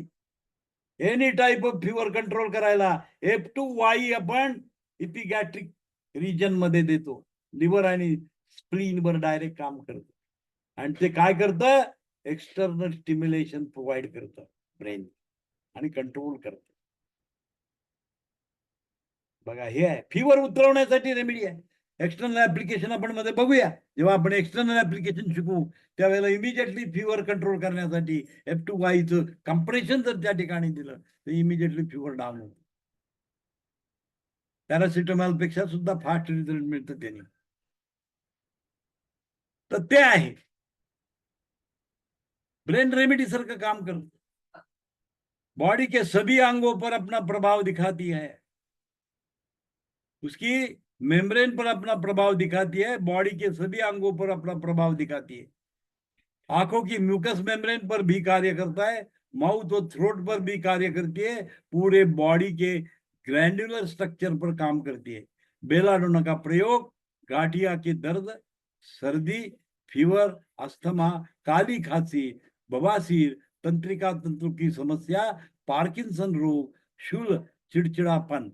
any type of fever control करायला F2Y आपण इपिगॅट्रिक रिजन मध्ये देतो. लिव्हर आणि स्प्लीन वर डायरेक्ट काम करतं. आणि ते काय करतं? एक्सटर्नल स्टिम्युलेशन प्रोव्हाइड करतं ब्रेन आणि कंट्रोल करतं. बघा हे आहे फीवर उतरवण्यासाठी रेमेडी आहे. एक्सटर्नल ऍप्लिकेशन आपण मध्ये बघूया. जेव्हा आपण एक्सटर्नल ऍप्लिकेशन शिकू त्यावेळेला इमिजिएटली फीवर कंट्रोल करण्यासाठी F2Y चं कंप्रेशन जर त्या ठिकाणी दिलं तर इमिजिएटली फीवर डाऊन होतो. पॅरासिटामॉल पेक्षा सुद्धा फास्ट रिझल्ट मिळतं त्याने. तर ते आहे ब्रेन रेमेडी सारखं काम करतं. बॉडी के सभी अंगों पर अपना प्रभाव दिखाती है. उसकी मेम्ब्रेन पर अपना प्रभाव दिखाती है. बॉडी के सभी अंगों पर अपना प्रभाव दिखाती है. आंखों की म्यूकस मेम्ब्रेन पर भी कार्य करता है. माउथ और थ्रोट पर भी कार्य करती है. पूरे बॉडी के ग्लैंडुलर स्ट्रक्चर पर काम करती है. बेलाडोना का प्रयोग गाठिया के दर्द, सर्दी, फीवर, अस्थमा, काली खांसी, बवासीर, तंत्रिका तंतु की समस्या, पार्किन्सन रोग, शूल, चिडचिडापन.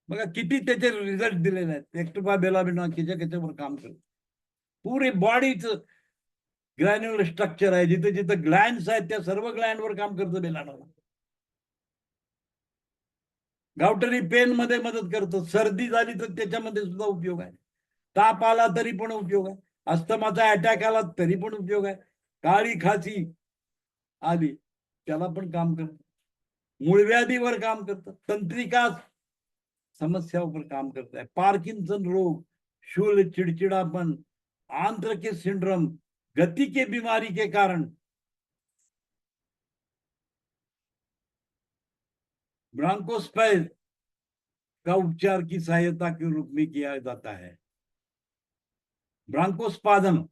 बघा किती त्याचे रिझल्ट दिलेले आहेत. एक्टोपा बेलाडोना त्याच्यावर काम करत. पुरे बॉडीचं ग्लॅन्युलर स्ट्रक्चर आहे. जिथे जिथे ग्लॅन्ड्स आहेत त्या सर्व ग्लॅन्डवर काम करतं बेलाडोना. गावटरी पेन मध्ये मदत करतो. सर्दी झाली तर त्याच्यामध्ये सुद्धा उपयोग आहे. ताप आला तरी पण उपयोग आहे. अस्थमाचा अटॅक आला तरी पण उपयोग आहे. काळी खासी आली त्याला पण काम करतं. मूळव्याधीवर काम करतं. तंत्रिका समस्यावर काम करता है. पार्किंसन रोग, शूल, चिड़चिड़ापन, आंत्र के सिंड्रोम, गति के बीमारी के कारण ब्रांकोस्पाइज का उपचार की सहायता के रूप में किया जाता है. ब्रांकोस्पाझम.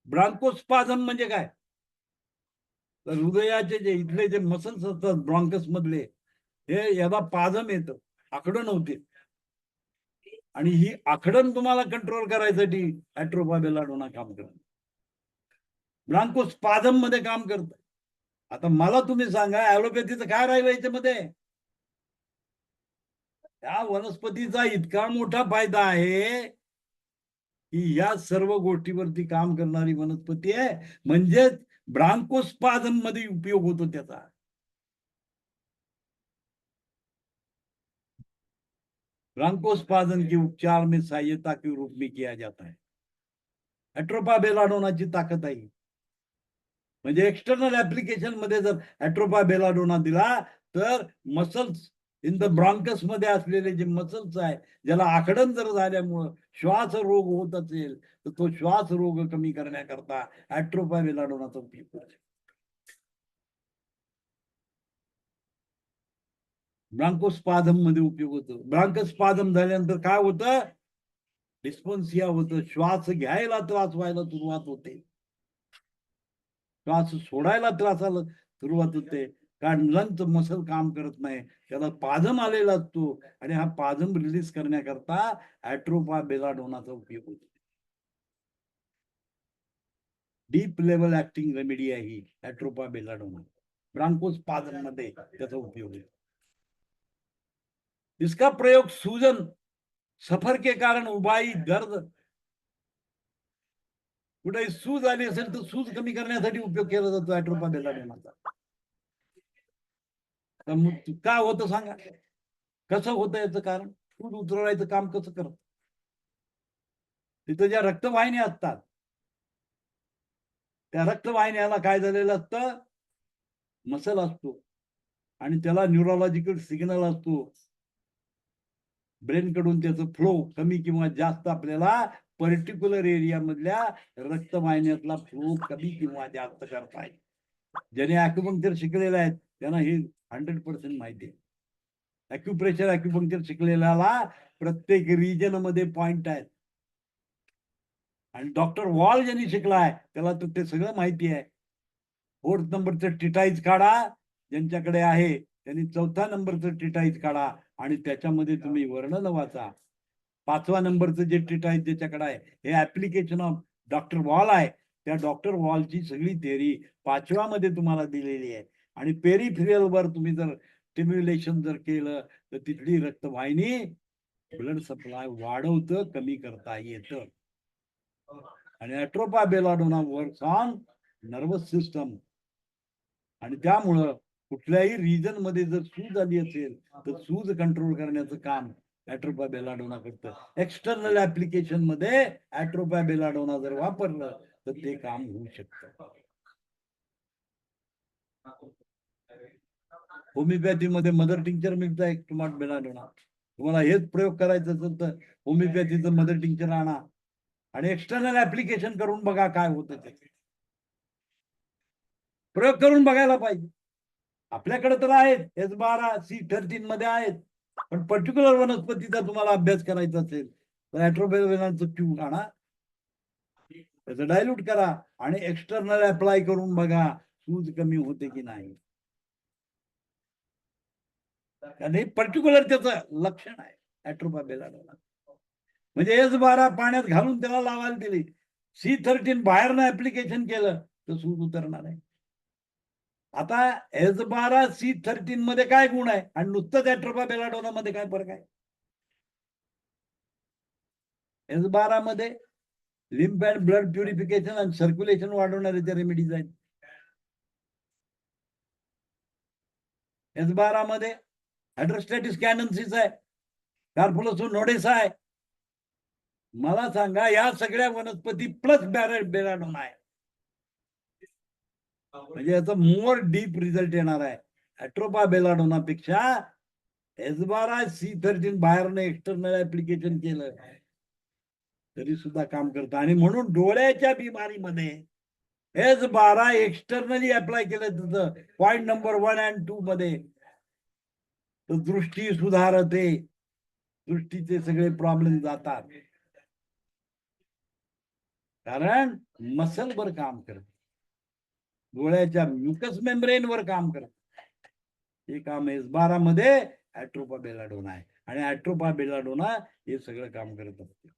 ब्रांकोस्पाझम म्हणजे काय? तर हृदयाचे जे इथले जे मसल्स असतात ब्रॉन्कस मधले हे याला पाझम येतं. आकडण होते. आणि ही आकडण तुम्हाला कंट्रोल करायसाठी ऍट्रोपा बेलाडोना काम करतं. ब्रांकोस्पाझम मध्ये काम करतं. आता मला तुम्ही सांगा ऍलोपॅथीचं काय राहिलं याच्यामध्ये? या वनस्पतीचा इतका मोठा फायदा आहे की या सर्व गोष्टीवरती काम करणारी वनस्पती आहे. म्हणजेच ब्रांकोस्पाझम मध्ये उपयोग होतो त्याचा. ब्रांकोस्पाझम के उपचार में सहायता के रूप में किया जाता है. ऍट्रोपा बेलाडोनाची ताकद आहे. म्हणजे एक्सटर्नल ऍप्लिकेशन मध्ये जर ऍट्रोपा बेलाडोना दिला तर मसल्स इन द ब्रॉन्कस मध्ये असलेले जे मसल्स आहे ज्याला आकडण जर झाल्यामुळं श्वास रोग होत असेल तर तो श्वास रोग कमी करण्याकरता ऍट्रोपा बेलाडोनाचा उपयोग करायचा. ब्रांकोस्पाझम मध्ये उपयोग होतो. ब्रांकोस्पाझम झाल्यानंतर काय होतं? डिस्पोन्सिया होतं. श्वास घ्यायला त्रास व्हायला सुरुवात होते. श्वास सोडायला त्रासाला सुरुवात होते. कारण लंग्स मसल काम करत नाही. त्याला पाझम आलेला असतो आणि हा पाझम रिलीज करण्याकरता ऍट्रोपा बेलाडोनाचा उपयोग होतो. डीप लेवल ऍक्टिंग रेमेडी आहे ही ऍट्रोपा बेलाडोना. ब्रांकोस्पाझम मध्ये त्याचा उपयोग आहे. इसका प्रयोग सूजन, सफर के कारण उबाई, दर्द, कुठे सूज आली असेल तर सूज कमी करण्यासाठी उपयोग केला जातो ऍट्रोपा बेलाडोनाचा. का होतं सांगा? कसं होतं याचं कारण? सूज उतरवायचं काम कसं करत? तिथं ज्या रक्तवाहिन्या असतात त्या रक्तवाहिन्याला काय झालेलं असतं? मसल असतो आणि त्याला न्यूरोलॉजिकल सिग्नल असतो. ब्रेन कडून त्याचं फ्लो कमी किंवा जास्त आपल्याला पर्टिक्युलर एरिया मधल्या रक्तवाहिन्यातला फ्लो कमी किंवा जास्त करता येईल. ज्याने ॲक्युपंक्चर शिकलेले आहेत त्यांना हे 100% माहिती आहे. ॲक्युप्रेशर ॲक्युपंक्चर शिकलेल्याला प्रत्येक रिजन मध्ये पॉइंट आहेत. आणि डॉक्टर वॉल ज्यांनी शिकलाय त्याला तर ते सगळं माहिती आहे. 4th नंबरचं टिटाईज काढा ज्यांच्याकडे आहे त्यांनी 4थ्या नंबरचं टिटाईज काढा आणि त्याच्यामध्ये तुम्ही वर्णन वाचा. 5व्या नंबरचं जे टिटाईज ज्याच्याकडे आहे हे ऍप्लिकेशन ऑफ डॉक्टर वॉल आहे. त्या डॉक्टर वॉलची सगळी थेअरी 5व्या मध्ये तुम्हाला दिलेली आहे. आणि पेरिफेरल वर तुम्ही जर स्टिम्युलेशन जर केलं तर तिथली रक्तवाहिनी ब्लड सप्लाय वाढवतं, कमी करता येतं. आणि atropa belladonna works on nervous system. आणि त्यामुळं कुठल्याही रिजन मध्ये जर सूज आली असेल तर सूज कंट्रोल करण्याचं काम ॲट्रोपा बेलाडोना करतं. एक्सटर्नल ऍप्लिकेशन मध्ये ॲट्रोपा बेलाडोना जर वापरलं तर ते काम होऊ शकतं. होमिओपॅथी मध्ये मदर टिंक्चर मिळतं ॲट्रोपा बेलाडोना. तुम्हाला हेच प्रयोग करायचं असेल तर होमिओपॅथीचं मदर टिंक्चर आणा आणि एक्सटर्नल ऍप्लिकेशन करून बघा काय होतं ते. प्रयोग करून बघायला पाहिजे. आपल्याकडे तर आहेत S12C13 मध्ये आहेत. पण पर्टिक्युलर वनस्पतीचा तुम्हाला अभ्यास करायचा असेल तर ॲट्रोबेलाडोनाचं ट्यूब आणा, त्याचं डायल्यूट करा आणि एक्सटर्नल अप्लाय करून बघा सूज कमी होते की नाही. आणि पर्टिक्युलर त्याचं लक्षण आहे ॲट्रोपा बेलाडोना. म्हणजे S12 पाण्यात घालून त्याला लावायला दिली, C13 बाहेरनं ऍप्लिकेशन केलं तर सूज उतरणार आहे. आता S12C13 मध्ये काय गुण आहे आणि नुसतंच ॲट्रोपा बेलाडोना मध्ये काय फरक आहे? S12 मध्ये लिम्फ अँड ब्लड प्युरिफिकेशन आणि सर्क्युलेशन वाढवणाऱ्या रेमेडीज आहेत. S12 मध्ये हायड्रोस्टॅटिस कॅनन्सिस आहे, कार्पोलसो नोडेसा आहे. मला सांगा या सगळ्या वनस्पती प्लस बेलाडोना आहे म्हणजे याचा मोर डीप रिझल्ट येणार आहे. ॲट्रोपा बेलाडोना पेक्षा S12C13 बाहेरनं एक्सटर्नल ऍप्लिकेशन केलं तरी सुद्धा काम करतं. आणि म्हणून डोळ्याच्या बिमारीमध्ये S12 एक्सटर्नली अप्लाय केलं तिथं पॉइंट नंबर 1 आणि 2 मध्ये तर दृष्टी सुधारते, दृष्टीचे सगळे प्रॉब्लेम जातात. कारण मसलवर काम करते, डोळ्याच्या म्युकस मेम्ब्रेनवर काम करते. हे काम S12 मध्ये ॲट्रोपा बेलाडोना आहे आणि ॲट्रोपा बेलाडोना हे सगळं काम करत असते.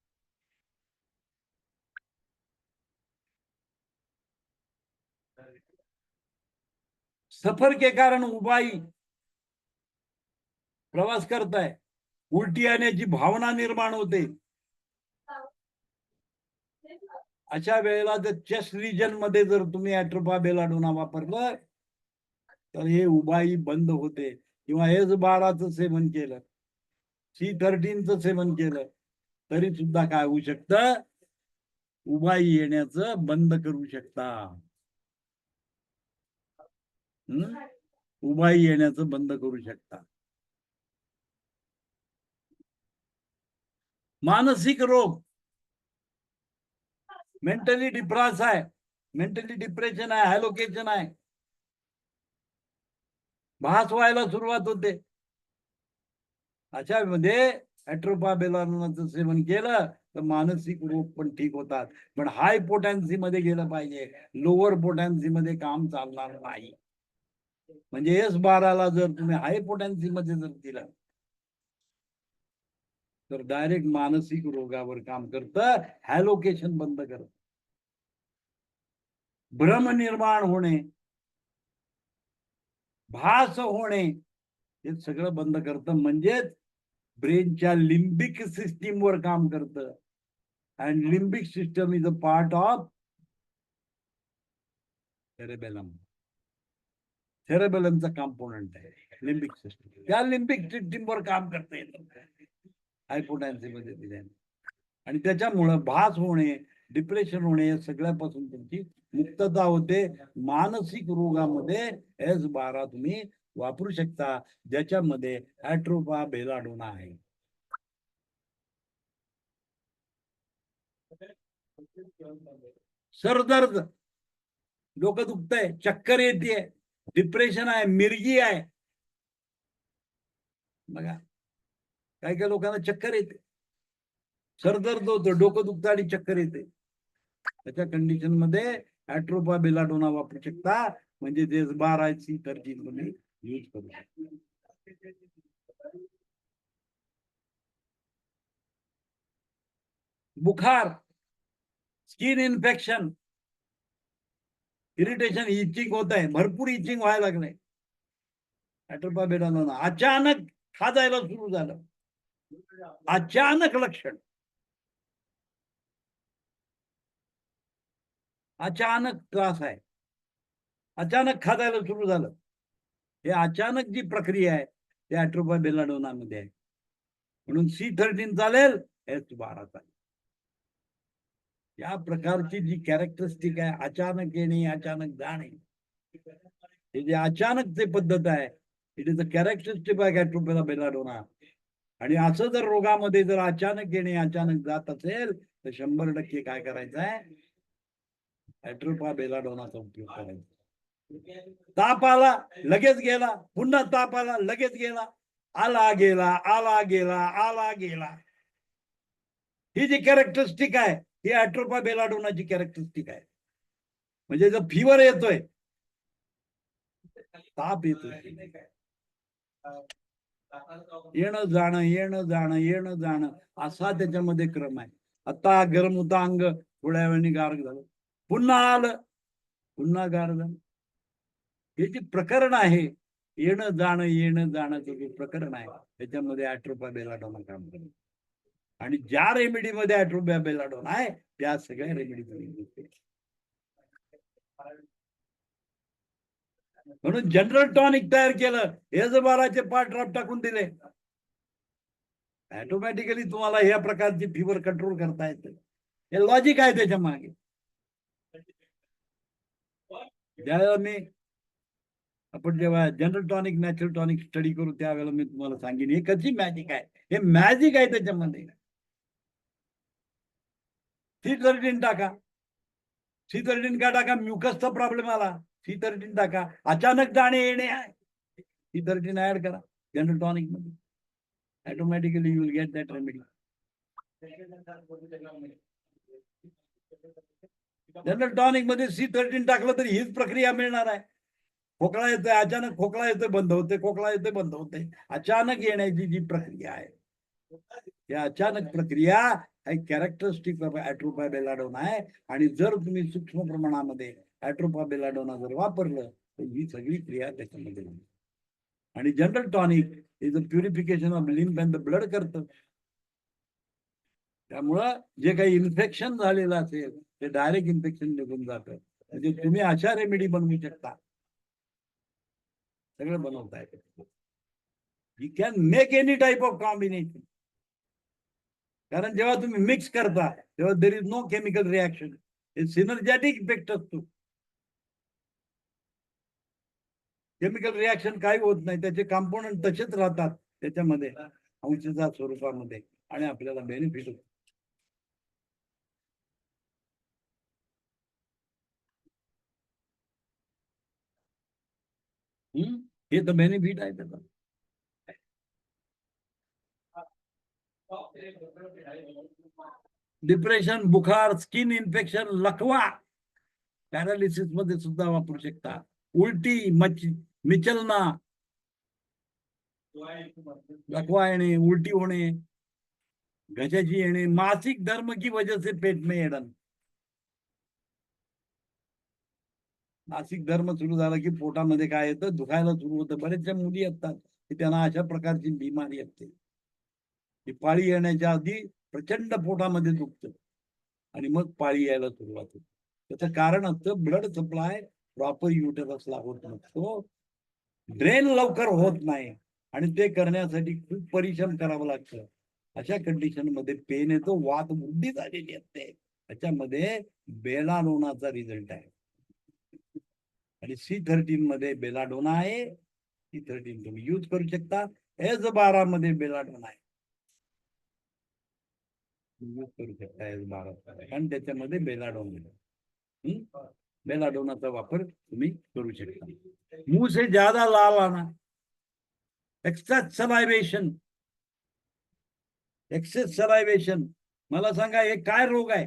सफर के कारण उबाई प्रवास करताय, उलटी येण्याची भावना निर्माण होते, अशा वेळेला जर चेस्ट रिजन मध्ये जर तुम्ही ॲट्रोपा बेलाडोना वापरलं तर हे उबाई बंद होते. किंवा S12चं सेवन केलं, C13चं सेवन केलं तरी सुद्धा काय होऊ शकतं, उबाई येण्याचं बंद करू शकता. उबाई येण्याचं बंद करू शकता. मानसिक रोग, मेंटली डिप्रेस आहे, मेंटली डिप्रेशन आहे, हॅलोकेशन आहे, भास व्हायला सुरुवात होते, अशा मध्ये ॲट्रोपा बेलाडोनाचं सेवन केलं तर मानसिक रोग पण ठीक होतात. पण हाय पोटॅन्सी मध्ये गेलं पाहिजे, लोअर पोटॅन्सी मध्ये काम चालणार नाही. म्हणजे S12 जर तुम्ही हाय पोटॅन्सी मध्ये जर दिलं तर डायरेक्ट मानसिक रोगावर काम करतं, हॅलोकेशन बंद करत, भ्रम निर्माण होणे, भास होणे हे सगळं बंद करतं. म्हणजेच ब्रेनच्या लिम्बिक सिस्टीम वर काम करतं. And limbic system is a part of cerebellum. सेरेबेलमचा कंपोनंट आहे लिम्बिक सिस्टम. त्या लिम्बिक सिस्टीम वर काम करता येतं हायपोटॅन्सी मध्ये दिल्याने. आणि त्याच्यामुळं भास होणे, डिप्रेशन होणे या सगळ्यापासून तुमची मुक्तता होते. मानसिक रोगामध्ये S12 तुम्ही वापरू शकता, ज्याच्यामध्ये ॲट्रोपा बेलाडोना आहे. सरदर्द, डोकं दुखतंय, चक्कर येते, डिप्रेशन आहे, मिरगी आहे. बघा काही काही लोकांना चक्कर येते, सरदर्द होतं, डोकं दुखतं आणि चक्कर येते. त्याच्या कंडिशन मध्ये ॲट्रोपा बेलाडोना वापरू शकता, म्हणजे ते 12C13 तुम्ही यूज करू शकता. बुखार, स्किन इन्फेक्शन, इरिटेशन, इचिंग होत आहे, भरपूर इचिंग व्हायला लागलंय. ॲट्रोपा बेलाडोना अचानक खाजायला सुरू झालं, अचानक लक्षण, अचानक त्रास आहे, अचानक खाजायला सुरू झालं. हे अचानक जी प्रक्रिया आहे ते ॲट्रोपा बेलाडोना मध्ये आहे. म्हणून C13 चालेल, S12 चालेल. या प्रकारची जी कॅरेक्टरिस्टिक आहे, अचानक येणे, अचानक जाणे, हे जे अचानकची पद्धत आहे, it is a characteristic of atropa belladonna. आणि असं जर रोगामध्ये जर अचानक येणे, अचानक जात असेल तर 100% काय करायचं आहे, ॲट्रोपा बेलाडोनाचा उपयोग करायचा. ताप आला लगेच गेला, पुन्हा ताप आला लगेच गेला, आला गेला, आला गेला, आला गेला. ही जी कॅरेक्टरिस्टिक आहे ही ॲट्रोपा बेलाडोनाची कॅरेक्टरिस्टिक आहे. म्हणजे जर फिवर येतोय, ताप येतोय, येणं जाणं, येणं जाणं, येणं जाणं, असा त्याच्यामध्ये क्रम आहे. आता गरम होता अंग, थोड्या वेळाने गार झालं, पुन्हा आलं, पुन्हा गार झालं. हे जे प्रकरण आहे, येणं जाणं येणं जाण्याचं जे प्रकरण आहे, त्याच्यामध्ये ॲट्रोपा बेलाडोना काम करतो. आणि ज्या रेमेडीमध्ये ॲट्रोपा बेलाडोना आहे त्या सगळ्या रेमेडी. म्हणून जनरल टॉनिक तयार केलं, S12चे 5 ड्रॉप टाकून दिले, ऑटोमॅटिकली तुम्हाला या प्रकारची फिवर कंट्रोल करता येते. हे लॉजिक आहे त्याच्या मागे. ज्यावेळेला मी आपण जेव्हा general tonic natural tonic study करू त्यावेळेला मी तुम्हाला सांगेन हे कशी मॅजिक आहे. हे मॅजिक आहे त्याच्यामध्ये. C13 टाका, C13 का टाका, म्युकसचा प्रॉब्लेम आला, C13 टाका, अचानक जाणे येणे आहे, C13 ऍड करा जनरल टॉनिक मध्ये, automatically you will get that remedy. General tonic मध्ये C13 टाकलं तरी हीच प्रक्रिया मिळणार आहे. खोकला येतोय, अचानक खोकला येतोय, बंद होते, खोकला येतोय, बंद होते. अचानक येण्याची जी प्रक्रिया आहे, या अचानक प्रक्रिया कॅरेक्टरिस्टिक ऑफ ॲट्रोपा बेलाडोना आहे. आणि जर तुम्ही सूक्ष्म प्रमाणामध्ये ॲट्रोपा बेलाडोना जर वापरलं तर ही सगळी क्रिया त्याच्यामध्ये होईल. आणि general tonic is a purification of lymph and the blood करतं. त्यामुळं जे काही इन्फेक्शन झालेलं असेल ते डायरेक्ट इन्फेक्शन निघून जातं. म्हणजे तुम्ही अशा रेमेडी बनवू शकता, सगळं बनवता येतं. You can make any type of combination. कारण जेव्हा तुम्ही मिक्स करता तेव्हा there is no chemical reaction, हे सिनर्जॅटिक इफेक्ट असतो. केमिकल रिॲक्शन काही होत नाही, त्याचे कंपोनंट तसेच राहतात त्याच्यामध्ये अंशाच्या स्वरूपामध्ये आणि आपल्याला बेनिफिट होतो. हे तर बेनिफिट आहे त्याचा. डिप्रेशन, बुखार, स्किन इन्फेक्शन, लकवा, पॅरालिसिस मध्ये सुद्धा वापरू शकता. उलटी, मिचलना, लकवा येणे, उलटी होणे, घशाची येणे, मासिक धर्म की वजह से पेट में येणं. मासिक धर्म सुरू झाला की पोटामध्ये काय येतं, दुखायला सुरू होतं. बरेचशा मुली असतात की त्यांना अशा प्रकारची बिमारी असते. ही पाळी येण्याच्या आधी प्रचंड पोटामध्ये दुखतं आणि मग पाळी यायला सुरुवात होते. त्याचं कारण असतं ब्लड सप्लाय प्रॉपर युटरसला होत नसतो, ड्रेन लवकर होत नाही आणि ते करण्यासाठी खूप परिश्रम करावं लागतं. अशा कंडिशन मध्ये पेन येतो, वात वृद्धी झालेली असते, त्याच्यामध्ये बेलाडोनाचा रिझल्ट आहे आणि C13 मध्ये बेलाडोना आहे. C13 तुम्ही यूज करू शकता. S12 मध्ये बेलाडोना आहे, यूज करू शकता S12 कारण त्याच्यामध्ये बेलाडोना आहे. बेलाडोनाचा वापर तुम्ही करू शकता. मुंह से ज्यादा लाल आना, एक्सेस सलायवेशन, एक्सेस सलायवेशन. मला सांगा हे काय रोग आहे?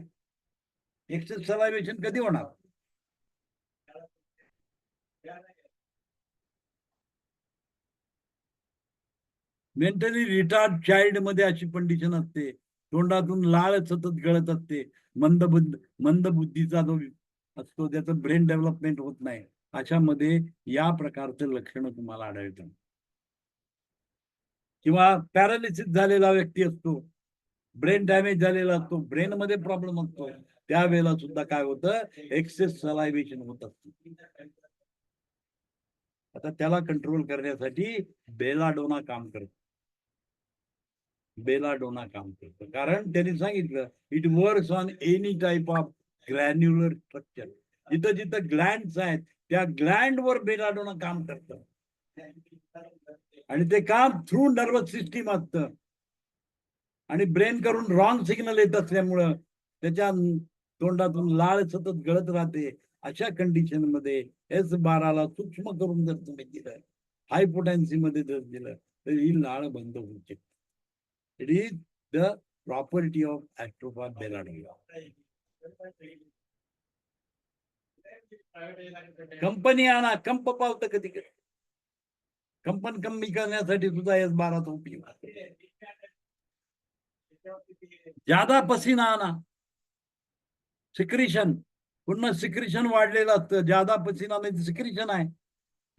एक्सेस सलायवेशन कधी होणार? मेंटली रिटार्ड चाइल्ड मध्ये अशी कंडिशन असते. तोंडातून लाळ सतत गळत असते. मंदबुद्धीचा जो असतो त्याचं ब्रेन डेव्हलपमेंट होत नाही. अशामध्ये या प्रकारचे लक्षण तुम्हाला आढळतात. किंवा पॅरालिसिस झालेला व्यक्ती असतो, ब्रेन डॅमेज झालेला असतो, ब्रेन मध्ये प्रॉब्लेम असतो, त्यावेळेला सुद्धा काय होतं? एक्सेस सलायवेशन होत असतं. आता त्याला कंट्रोल करण्यासाठी बेलाडोना काम करतो. बेलाडोना काम करतो कारण त्यांनी सांगितलं it works on any type of granular structure. जिथं जिथं ग्लँड्स आहेत त्या ग्लँड वर बेलाडोना काम करतं आणि ते काम थ्रू नर्वस सिस्टीम असतं आणि ब्रेन करून रॉंग सिग्नल येत असल्यामुळं त्याच्या तोंडातून लाळ सतत गळत राहते. अशा कंडिशन मध्ये S12 सूक्ष्म करून जर तुम्ही दिलं, हाय पोटॅन्सी मध्ये जर दिलं तर ही लाळ बंद होऊ शकते. It is the property of atropa belladonna. कंपनी आणा, कंप पावतं कधी कधी. कंपन कमी करण्यासाठी सुद्धा S12 उपयोग. ज्यादा पसीना आना, सिक्रिशन, पुन्हा सिक्रिशन वाढलेलं असतं. ज्यादा पसीना म्हणजे सिक्रिशन आहे,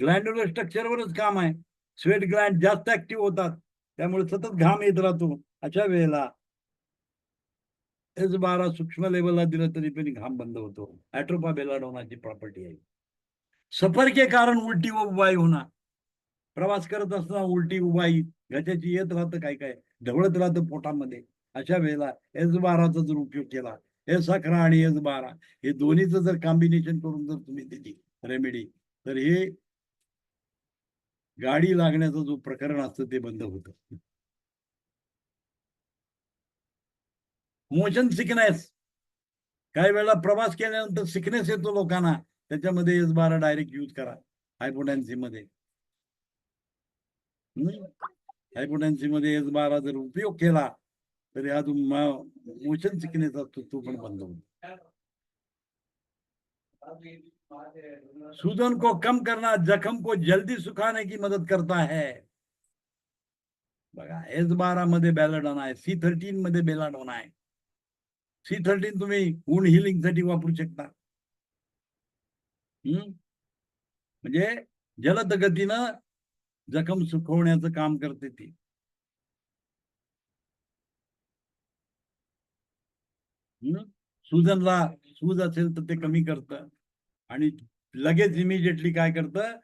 ग्लँड्युलर स्ट्रक्चरवरच काम आहे. स्वेट ग्लँड जास्त ऍक्टिव्ह होतात, त्यामुळे सतत घाम येत राहतो. अशा वेळेला S12 सूक्ष्म लेवलला दिलं तरी पण घाम बंद होतो. ॲट्रोपा बेलाडोनाची प्रॉपर्टी आहे. सफर के कारण उलटी व उबाई होणार. प्रवास करत असताना उलटी उबाई घशाची येत राहतं, काय काय ढवळत राहतं पोटामध्ये. अशा वेळेला S12चा जर उपयोग केला, S11 आणि S12 हे दोन्हीचं जर कॉम्बिनेशन करून जर तुम्ही दिली रेमेडी, तर हे गाडी लागण्याचं जो प्रकरण असतं ते बंद होतं. मोशन सिकनेस, काही वेळेला प्रवास केल्यानंतर सिकनेस येतो लोकांना, त्याच्यामध्ये S12 डायरेक्ट यूज करा. हायपोटेन्सी मध्ये हायपोटेन्सी मध्ये S12 जर उपयोग केला तर या मोशन सिकनेस असतो तो पण बंद होतो. सूजन को कम करना, जख्म को जल्दी सुखाने की मदत करता है. बघा S12 मध्ये बेलाडोना आहे, C13 मध्ये बेलाडोना आहे. C13 तुम्ही वुंड हिलिंग साठी वापरू शकता. म्हणजे जलद गतीनं जखम सुखवण्याचं काम करते ती. सूजनला सूज असेल तर ते कमी करतं आणि लगेच इमिजिएटली काय करतं?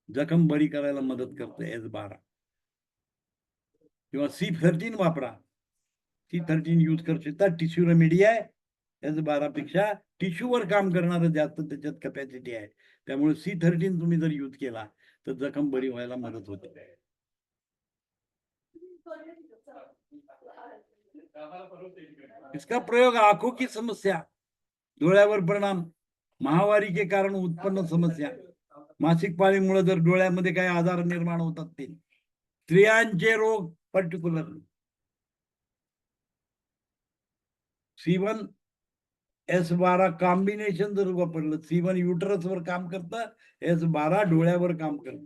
जखम बरी करायला मदत करतं S12. किंवा C13 वापरा. C13 यूज करू शकता. टिश्यू रेमेडी आहे. S12 पेक्षा टिश्यूवर काम करणारं जास्त त्याच्यात कॅपॅसिटी आहे. त्यामुळे C13 तुम्ही जर यूज केला तर जखम बरी व्हायला मदत होते. इसका प्रयोग आंखों की समस्या, डोळ्यावर परिणाम, महावारी के कारण उत्पन्न समस्या, मासिक पाळीमुळे जर डोळ्यामध्ये काही आजार निर्माण होतात ते, स्त्रियांचे रोग पर्टिक्युलर, C1 S12 कॉम्बिनेशन जर वापरलं, C1 युटरसवर काम करतं, S12 डोळ्यावर काम करतं.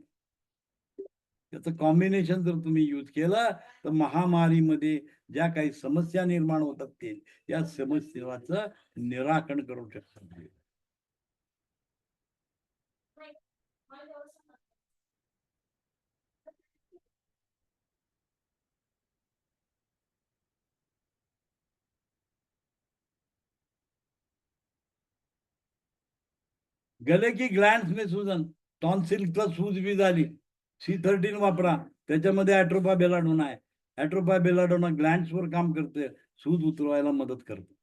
त्याचं कॉम्बिनेशन जर तुम्ही यूज केलं तर महामारीमध्ये ज्या काही समस्या निर्माण होतात ते या समस्येचं निराकरण करू शकतात. गले की ग्लँड्स में सूजन, टॉन्सिलचा सूज बी झाली, C13 वापरा. त्याच्यामध्ये ॲट्रोपा बेलाडोना आहे. ॲट्रोपा बेलाडोना ग्लँड्सवर काम करते, सूज उतरवायला मदत करते.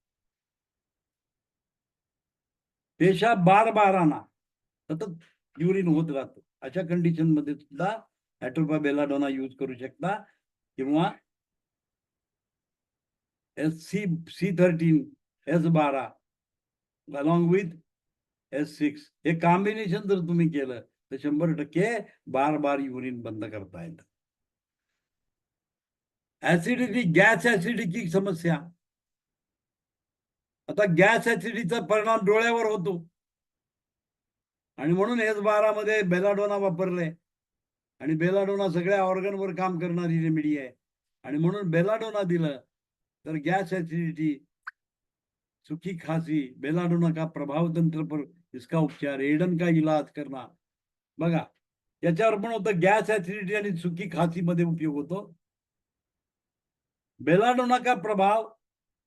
पेशाब बाराना सतत युरिन होत राहतं, अशा कंडिशन मध्ये सुद्धा ॲट्रोपा बेलाडोना यूज करू शकता, किंवा C13 S12 along with S6 हे कॉम्बिनेशन जर तुम्ही केलं तर 100% बार युरिन बंद करता येतं. ऍसिडिटी, गॅस ऍसिडिटीची समस्या, आता गॅस ऍसिडिटीचा परिणाम डोळ्यावर होतो आणि म्हणून S12 मध्ये बेलाडोना वापरले, आणि बेलाडोना सगळ्या ऑर्गनवर काम करणारी रेमेडी आहे, आणि म्हणून बेलाडोना दिलं तर गैस एसिडिटी, सूखी खांसी, बेलाडोना का प्रभाव तंत्र पर इसका उपचार, एडन का इलाज करना, बघा याच्यावर पण होतं. गॅस एसिडिटी आणि सुखी खांसी मध्ये उपयोग होतो. बेलाडोना का प्रभाव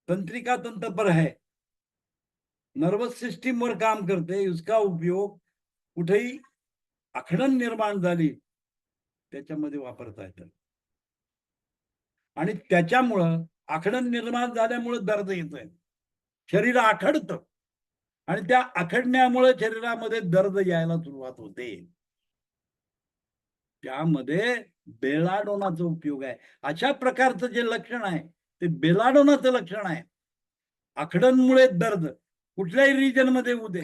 तंत्रिका तंत्र पर है, नर्वस सिस्टीम वर काम करते. उसका उपयोग कुठेही आखडण निर्माण झाली त्याच्यामध्ये वापरता येतं, आणि त्याच्यामुळं आखडण निर्माण झाल्यामुळे दर्द येतोय, शरीर आखडतं, आणि त्या आखडण्यामुळे शरीरामध्ये दर्द यायला सुरुवात होते. त्यामध्ये बेलाडोनाचा उपयोग आहे. अशा प्रकारचं जे लक्षण आहे ते बेलाडोनाचं लक्षण आहे. आखडणमुळे दर्द कुठल्याही रिजन मध्ये होऊ दे,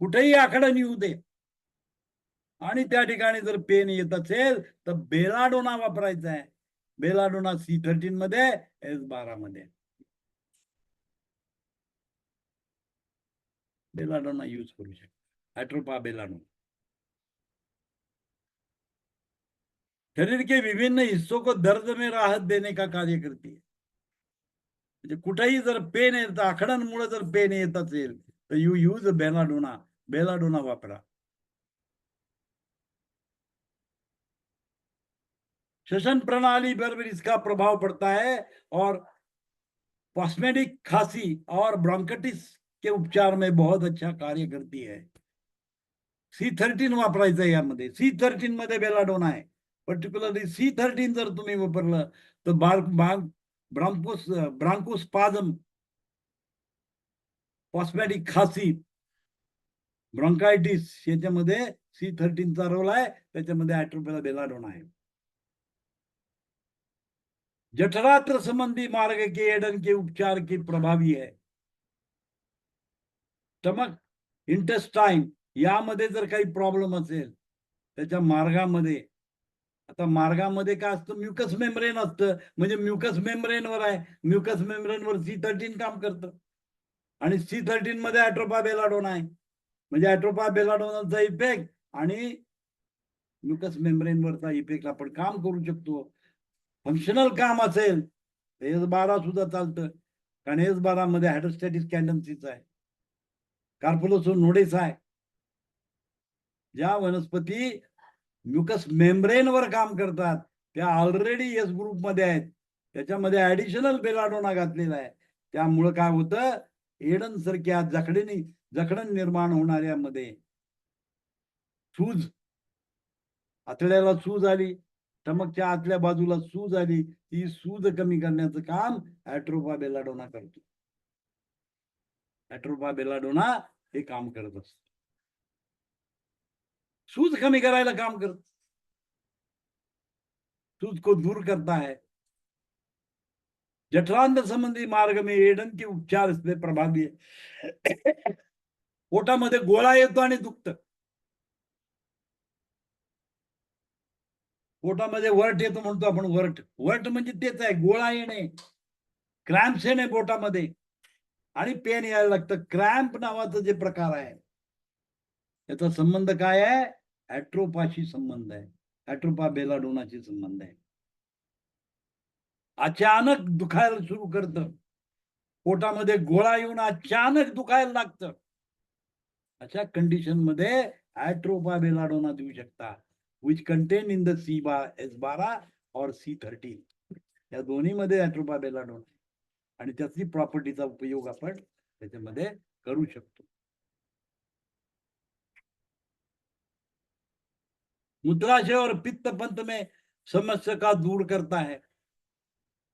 कुठेही आखडण येऊ दे, आणि त्या ठिकाणी जर पेन येत असेल तर बेलाडोना वापरायचा आहे. बेलाडोना C13 मध्ये, S12 मध्ये बेलाडोना यूज करू शकता. ॲट्रोपा बेलाडोना शरीर के विभिन्न हिस्सों को दर्द में राहत देने का कार्य करती है. म्हणजे कुठेही जर पेन येत, आखडणमुळे जर पेन येत असेल तर यू यूज बेलाडोना. बेलाडोना वापरा. श्वसन प्रणाली पर भी इसका प्रभाव पड़ता है, और पॉस्मेटिक खांसी और ब्रोंकाइटिस के उपचार में बहुत अच्छा कार्य करती है. C13 वापरायचं यामध्ये. C13 मध्ये बेलाडोना आहे. पर्टिक्युलरली C13 जर तुम्ही वापरलं तर ब्रांकोस्पाझम, पॉस्मेटिक खांसी, ब्रोंकायटिस याच्यामध्ये C13 चा रोल आहे. त्याच्यामध्ये ॲट्रोपा बेलाडोना आहे. जठरांत्र संबंधी मार्ग के एडन के उपचार के प्रभावी है. स्टमक, इंटेस्टाइन यामध्ये जर काही प्रॉब्लेम असेल त्याच्या मार्गामध्ये, आता मार्गामध्ये काय असतं, म्युकस मेम्ब्रेन असतं, म्हणजे म्युकस मेम्ब्रेनवर आहे, म्युकस मेम्ब्रेनवर C13 काम करतं, आणि C13 मध्ये ॲट्रोपा बेलाडोना आहे. म्हणजे ॲट्रोपा बेलाडोनाचा इफेक्ट आणि म्युकस मेम्ब्रेनवरचा इफेक्ट आपण काम करू शकतो. फंक्शनल काम असेल S12 सुद्धा चालतं, कारण S12 मध्ये हायड्रोस्टॅटिक कॅन्डन्सीच आहे, कार्पोलोसो नोडेस आहे. ज्या वनस्पती म्युकस मेम्ब्रेनवर काम करतात त्या ऑलरेडी एस ग्रुप मध्ये आहेत, त्याच्यामध्ये ऍडिशनल बेलाडोना घातलेला आहे. त्यामुळं काय होतं, एडन सारख्या जखडण निर्माण होणाऱ्यामध्ये, सूज, आतड्याला सूज आली, स्टमकच्या आतल्या बाजूला सूज आली, ती सूज कमी करण्याचं काम ॲट्रोपा बेलाडोना करतो. ॲट्रोपा बेलाडोना हे काम करत असतं, सूज कमी करायला काम करत, सूज को दूर करता है. जठरांत्र संबंधी मार्ग में एडन के उपचार इसमें प्रभावी है. पोटामध्ये गोळा येतो आणि दुखतं, पोटामध्ये वर्ट येतो म्हणतो आपण. वर्ट म्हणजे तेच आहे, गोळा येणे, क्रॅम्प्स येणे पोटामध्ये, आणि पेन यायला लागतं. क्रॅम्प नावाचा जे प्रकार आहे त्याचा संबंध काय आहे, ॲट्रोपाशी संबंध आहे, ॲट्रोपा बेलाडोनाशी संबंध आहे. अचानक दुखायला सुरू करतं, पोटामध्ये गोळा येऊन अचानक दुखायला लागतं, अशा कंडिशन मध्ये ॲट्रोपा बेलाडोना देऊ शकता, which contain in the S12 or C13. या दोन्ही मध्ये ॲट्रोपा बेलाडोना आणि त्याची प्रॉपर्टीचा उपयोग आपण त्याच्यामध्ये करू शकतो. मूत्राशय और पित्त पंथ में समस्या का दूर करता है.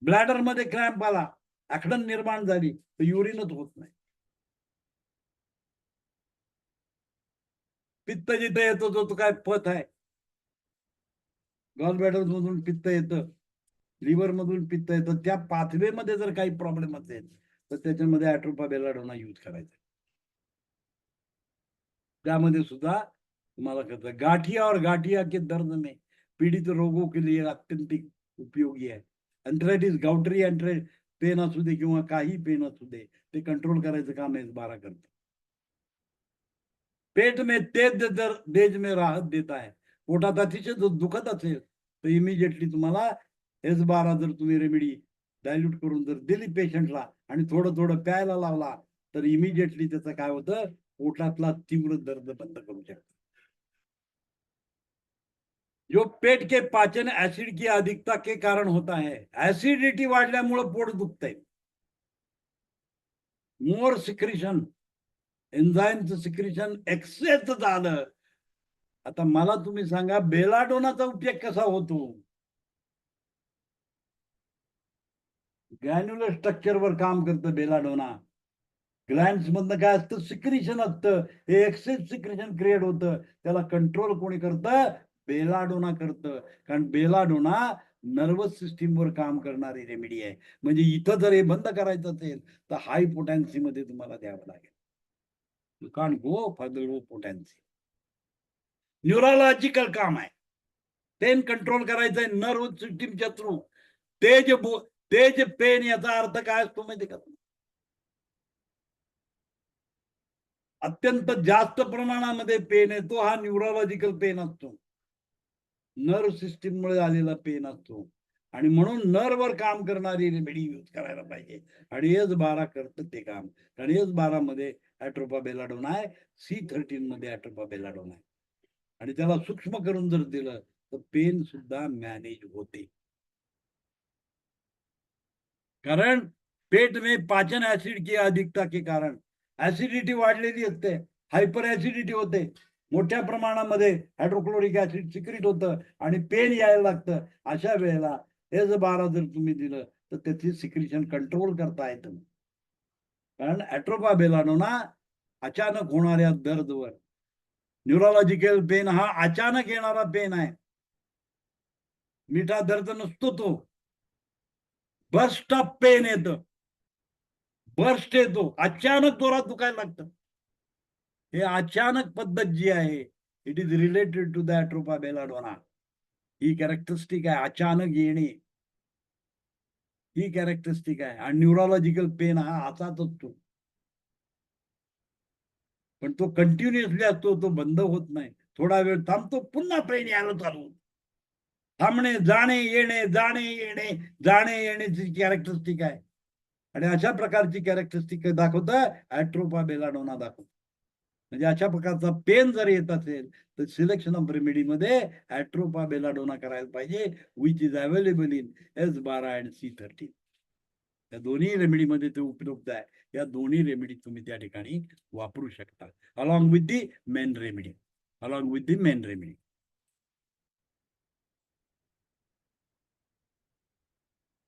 ब्लॅडर मध्ये क्रॅम्प आला, आखडण निर्माण झाली तर युरिनच होत नाही. पित्त जिथे येतो तो काय पथ आहे. गॉल ब्लॅडर मधून पित्त येतं, लिव्हर मधून पित्त येतं. त्या पाथवे मध्ये जर काही प्रॉब्लेम असेल तर त्याच्यामध्ये ॲट्रोपा बेलाडोना यूज करायचा. त्यामध्ये सुद्धा तुम्हाला कळतं गाठिया और गाठिया के दर्द में पीडित रोगों के लिए अत्यंत उपयोगी आहे. एंथरायटिस, गाउटरी पेन असू दे किंवा काही पेन असू दे, ते कंट्रोल करायचं काम S12 करतं. पेट में तेज देज में राहत देता है. पोटात अतिशय दुखत असेल तर इमिजिएटली तुम्हाला S12 जर तुम्ही रेमेडी डायल्यूट करून जर दिली पेशंटला आणि थोडं थोडं प्यायला लावला तर इमिजिएटली त्याचं काय होतं, पोटातला तीव्र दर्द बंद करू शकतो. जो पेट के पाचन एसिड की अधिकता के कारण होता है. ऍसिडिटी वाढल्यामुळे पोट दुखतंय. मोर सिक्रिशन, एन्झाईमचं सिक्रिशन एक्सेस झालं. आता मला तुम्ही सांगा बेलाडोनाचा उपयोग कसा होतो. ग्रॅन्युलर स्ट्रक्चरवर काम करतं बेलाडोना. ग्लँड्स मधनं काय असतं, सिक्रिशन असतं. हे एक्सेस सिक्रिशन क्रिएट होतं. त्याला कंट्रोल कोणी करतं, बेलाडोना करतं. कारण बेलाडोना नर्वस सिस्टीमवर काम करणारी रेमेडी आहे. म्हणजे इथं जर हे बंद करायचं असेल तर हाय पोटॅन्सी मध्ये तुम्हाला द्यावं लागेल. You can't go for the low potency. Neurological काम आहे. पेन कंट्रोल करायचं आहे नर्व सिस्टीमच्या थ्रू. तेज पेन याचा अर्थ काय असतो माहिती का? अत्यंत जास्त प्रमाणामध्ये पेन येतो, हा न्यूरोलॉजिकल पेन असतो. नर्व सिस्टीम मुळे आलेला पेन असतो. आणि म्हणून नर्ववर काम करणारी रेमेडी यूज करायला पाहिजे. आणि S12 करतं ते काम. कारण S12 मध्ये ॲट्रोपा बेलाडोना आहे, C13 मध्ये ॲट्रोपा बेलाडोना आहे. आणि त्याला सूक्ष्म करून जर दिलं तर पेन सुद्धा मॅनेज होते. कारण पेट में पाचन ऍसिड की अधिकता के कारण ऍसिडिटी वाढलेली असते, हायपर ऍसिडिटी होते. मोठ्या प्रमाणामध्ये हायड्रोक्लोरिक ऍसिड सिक्रिट होतं आणि पेन यायला लागतं. अशा वेळेला S12 जर तुम्ही दिलं तर त्याची सिक्रिशन कंट्रोल करता येतं. कारण ॲट्रोपा बेलाडोना अचानक होणाऱ्या दर्दवर, न्यूरोलॉजिकल पेन हा अचानक येणारा पेन आहे. मिठा दर्द नसतो तो. बर्स्ट ऑफ पेन येतं, बर्स्ट येतो, अचानक जोरात दुखायला लागतं. हे अचानक पद्धत जी आहे, it is related to the atropa belladonna. ही कॅरेक्टरिस्टिक आहे, अचानक येणे ही कॅरेक्टरिस्टिक आहे. आणि न्यूरोलॉजिकल पेन हा असाच असतो, पण तो कंटिन्युअसली असतो, तो बंद होत नाही. थोडा वेळ थांबतो, पुन्हा पेन यायला चालू. थांबणे, जाणे येणे, जाणे येणे, जाणे येण्याची कॅरेक्टरिस्टिक आहे. आणि अशा प्रकारची कॅरेक्टरिस्टिक दाखवतं ॲट्रोपा बेलाडोना दाखवतं. म्हणजे अशा प्रकारचा पेन जर येत असेल तर सिलेक्शन ऑफ रेमेडी मध्ये ॲट्रोपा बेलाडोना करायला पाहिजे, which is available in S12 and C13. या दोन्ही रेमेडी मध्ये ते उपलब्ध आहे. या दोन्ही रेमेडी तुम्ही त्या ठिकाणी वापरू शकता along with the main remedy. Along with the main remedy.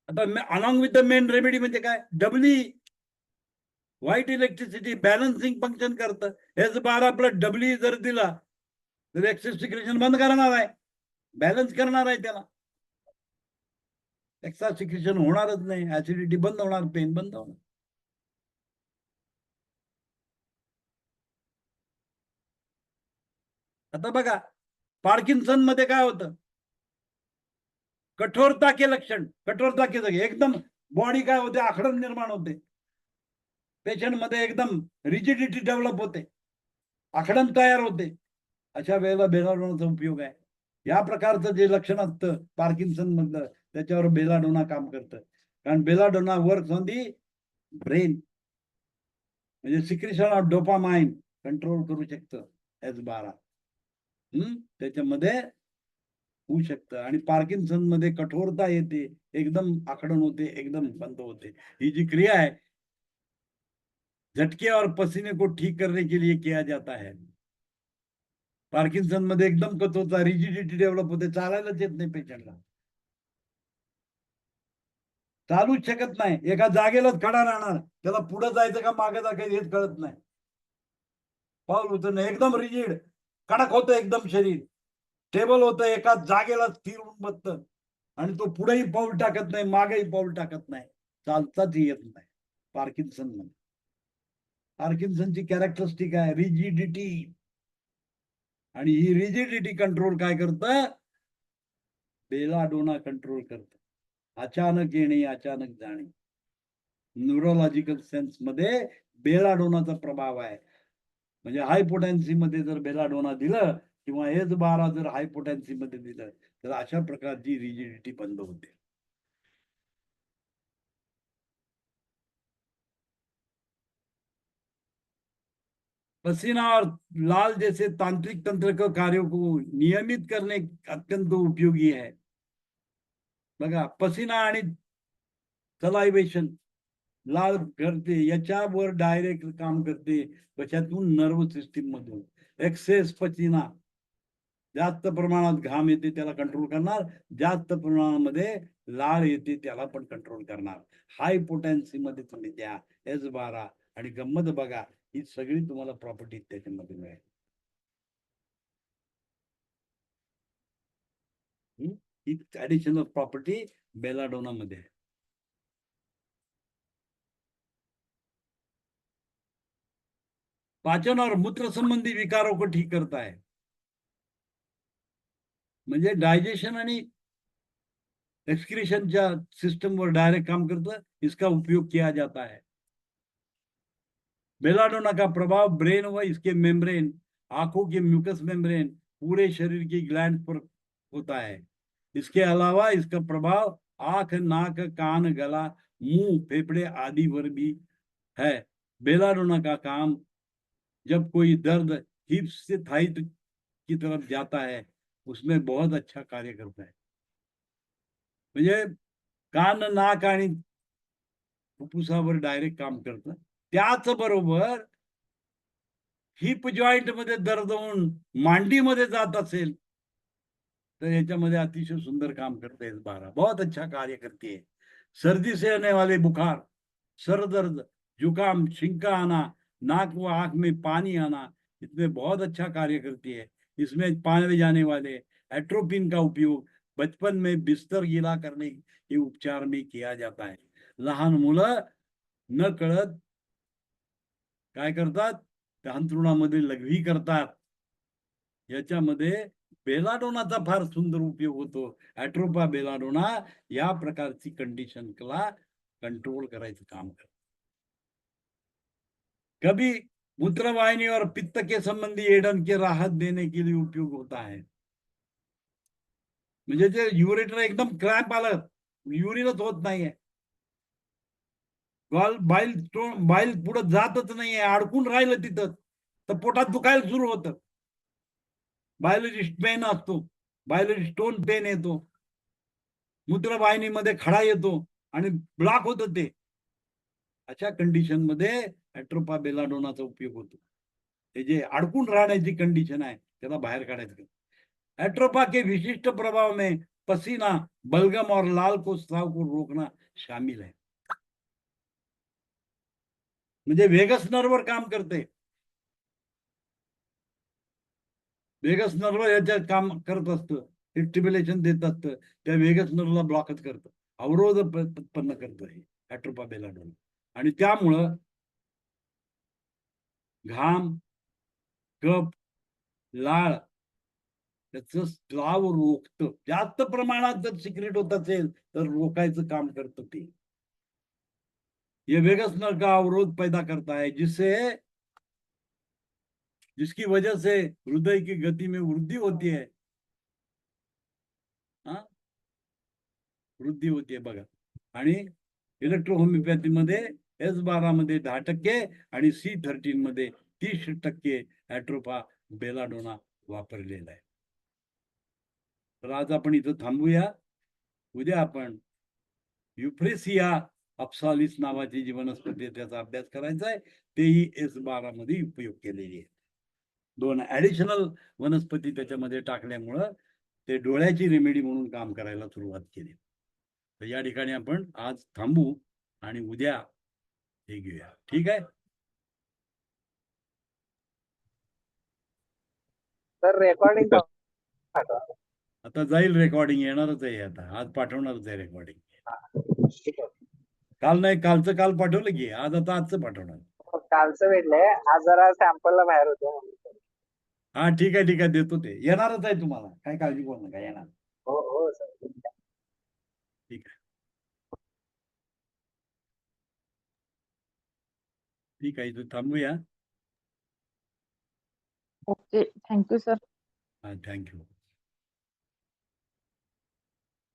आता along with the main remedy म्हणजे काय, doubly white electricity balancing function करतं. S12 प्लस डबली जर दिला तर एक्सेस सिक्रेशन बंद करणार आहे, बॅलन्स करणार आहे. त्याला एक्स्ट्रा सिक्रेशन होणारच नाही, ऍसिडिटी बंद होणार, पेन बंद होणार. आता बघा पार्किन्सन मध्ये काय होतं, कठोरता के लक्षण. कठोरता के जगे एकदम बॉडी काय होते, आखडण निर्माण होते. पेशंट मध्ये एकदम रिजिडिटी डेव्हलप होते, आखडण तयार होते. अशा वेळेला बेलाडोनाचा उपयोग आहे. या प्रकारचं जे लक्षण असतं पार्किन्सन मधलं, त्याच्यावर बेलाडोना काम करतं. कारण belladonna works on the brain, म्हणजे सिक्रेशन ऑफ डोपामाइन कंट्रोल करू शकतं S12. त्याच्यामध्ये होऊ शकतं. आणि पार्किन्सन मध्ये कठोरता येते, एकदम आखडण होते, एकदम बंद होते. ही जी क्रिया है झटके और पसीने को ठीक करने के लिए किया जाता है. पार्किन्सन मध्ये एकदम कठोरता, रिजिडिटी डेव्हलप होते, चालायलाच येत नाही पेशंटला, चालूच शकत नाही, एका जागेलाच खडा राहणार, त्याला पुढे जायचं का मागे जायचं हेच कळत नाही, पाऊल उचलणं एकदम रिजिड. कडक होतं एकदम शरीर, स्टेबल होतं, एका जागेला स्थिर होऊन बसतं आणि तो पुढेही पाऊल टाकत नाही, मागेही पाऊल टाकत नाही, चालताच येत नाही. पार्किन्सन मध्ये पार्किन्सनची कॅरेक्टरिस्टिक आहे रिजिडिटी. आणि ही रिजिडिटी कंट्रोल काय करतं? बेलाडोना कंट्रोल करतं. अचानक येणे, अचानक जाणे. न्यूरोलॉजिकल सेन्स मध्ये बेलाडोनाचा प्रभाव आहे. म्हणजे हाय पोटेन्सी मध्ये जर बेलाडोना दिलं किंवा S12 जर हाय पोटेन्सी मध्ये दिलं तर अशा प्रकारची रिजिडिटी बंद होते. पसीना और लाल जैसे तांत्रिक तंत्र के कार्यों को नियमित करने अत्यंत उपयोगी है. बघा, पसीना आणि सलायवेशन लाल करते, याच्यावर डायरेक्ट काम करते. कशातून? नर्व सिस्टीम मधून. एक्सेस पसीना, जास्त प्रमाणात घाम येते त्याला कंट्रोल करणार, जास्त प्रमाणामध्ये लाळ येते त्याला पण कंट्रोल करणार. हाय पोटेन्सी मध्ये तुम्ही द्या S12 आणि गंमत बघा, ही सगळी तुम्हाला प्रॉपर्टी त्याच्यामध्ये मिळेल. ही ऍडिशनल प्रॉपर्टी बेलाडोना मध्ये आहे. पाचन और मूत्र संबंधी विकारों को ठीक करता है. म्हणजे डायजेशन आणि एक्सक्रीशनच्या सिस्टमवर डायरेक्ट काम करतं. इसका उपयोग किया जाता है. बेलाडोना का प्रभाव ब्रेन व इसके मेम्ब्रेन, आंखों के म्यूकस मेम्ब्रेन, पूरे शरीर की ग्लैंड पर होता है. इसके अलावा इसका प्रभाव आंख, नाक, कान, गला, मुंह, फेफड़े आदि पर भी है. बेलाडोना का काम जब कोई दर्द हिप्स से थाई की तरफ जाता है उसमें बहुत अच्छा कार्य करता है. म्हणजे कान, नाक आणि फुफ्फुसावर डायरेक्ट काम करतं. त्याचबरोबर हिप जॉइंट मध्ये दर्द होऊन मांडीमध्ये जात असेल तर याच्यामध्ये अतिशय सुंदर काम करते S12. बहुत अच्छा कार्य करती है. सर्दी से आने वाले बुखार, सर दर्द, जुकाम, छिंका आना, नाक व आंख में पानी आना, इसमें बहुत अच्छा कार्य करती है. इसमें पाए जाने वाले एट्रोपिन का उपयोग बचपन में बिस्तर गीला करने के उपचार में किया जाता है. लहान मुलं न कळत काय करतात? त्या अंथरुणामध्ये लघवी करतात. याच्यामध्ये बेलाडोनाचा फार सुंदर उपयोग होतो. ऍट्रोपा बेलाडोना या प्रकारची कंडिशनला कंट्रोल करायचं काम करतं. कभी मूत्रवाहिनी और पित्त के संबंधी एडन के राहत देने के लिए उपयोग होता है. म्हणजे जे युरेटर एकदम क्रॅम्प आलं, युरिनच होत नाहीये, बाईल पुढे जातच नाहीये, अडकून राहिलं तिथं, तर पोटात दुखायला सुरू होतं. बायोलॉजिस्ट पेन असतो, बायोलॉजिस्ट स्टोन पेन येतो, मूत्रवाहिनीमध्ये खडा येतो आणि ब्लॉक होतं ते. अशा कंडिशन मध्ये ऍट्रोपा बेलाडोनाचा उपयोग होतो. ते जे अडकून राहण्याची कंडिशन आहे त्याला बाहेर काढायचं. एट्रोपा के विशिष्ट प्रभाव में पसीना, बलगम और लाल को स्राव को रोकना शामिल है. म्हणजे वेगस नर्ववर काम करते. वेगस नर्व याच्यात काम करत असतं, स्टिम्युलेशन देत असतं, त्या वेगस नर्वला ब्लॉकच करतं, अवरोध उत्पन्न करतं हे ऍट्रोपा बेलाडोना. आणि त्यामुळं घाम, कफ, लाळ त्याचं स्त्राव रोखतं. जास्त प्रमाणात जर सिक्रेट होत असेल तर रोकायचं काम करतं ते. ये वेगस नर्व का अवरोध पैदा करता है जिसकी वजह से हृदय की गति में वृद्धि होती है. वृद्धि होती है बघा. आणि इलेक्ट्रोहोमिओपॅथी मध्ये S12 मध्ये 10% आणि C13 मध्ये 30% ऍट्रोपा बेलाडोना वापरलेला आहे. तर आज आपण इथं थांबूया. उद्या आपण युफ्रेसिया अप्सालिस नावाची जी वनस्पती आहे त्याचा अभ्यास करायचा आहे. तेही S12 मध्ये उपयोग केलेली आहे. 2 ऍडिशनल वनस्पती त्याच्यामध्ये टाकल्यामुळं ते डोळ्याची रेमेडी म्हणून काम करायला सुरुवात केली. तर या ठिकाणी आपण आज थांबू आणि उद्या हे घेऊया. ठीक आहे. तर रेकॉर्डिंग ठीक पाठवा. आता जाईल रेकॉर्डिंग, येणारच आहे आता, आज पाठवणारच आहे रेकॉर्डिंग. ठीक आहे. काल नाही, कालचं काल पाठवलं की आज आता आजचं पाठवणार. कालचं भेटलंय, आज जरा सॅम्पलला बाहेर होतो म्हणून. हा ठीक आहे ठीक आहे, देतो ते, येणारच आहे तुम्हाला, काय काळजी करू नका, येणार. हो हो सर. ठीक आहे ठीक आहे, इथं थांबूया. Okay thank you sir. हा थँक्यू.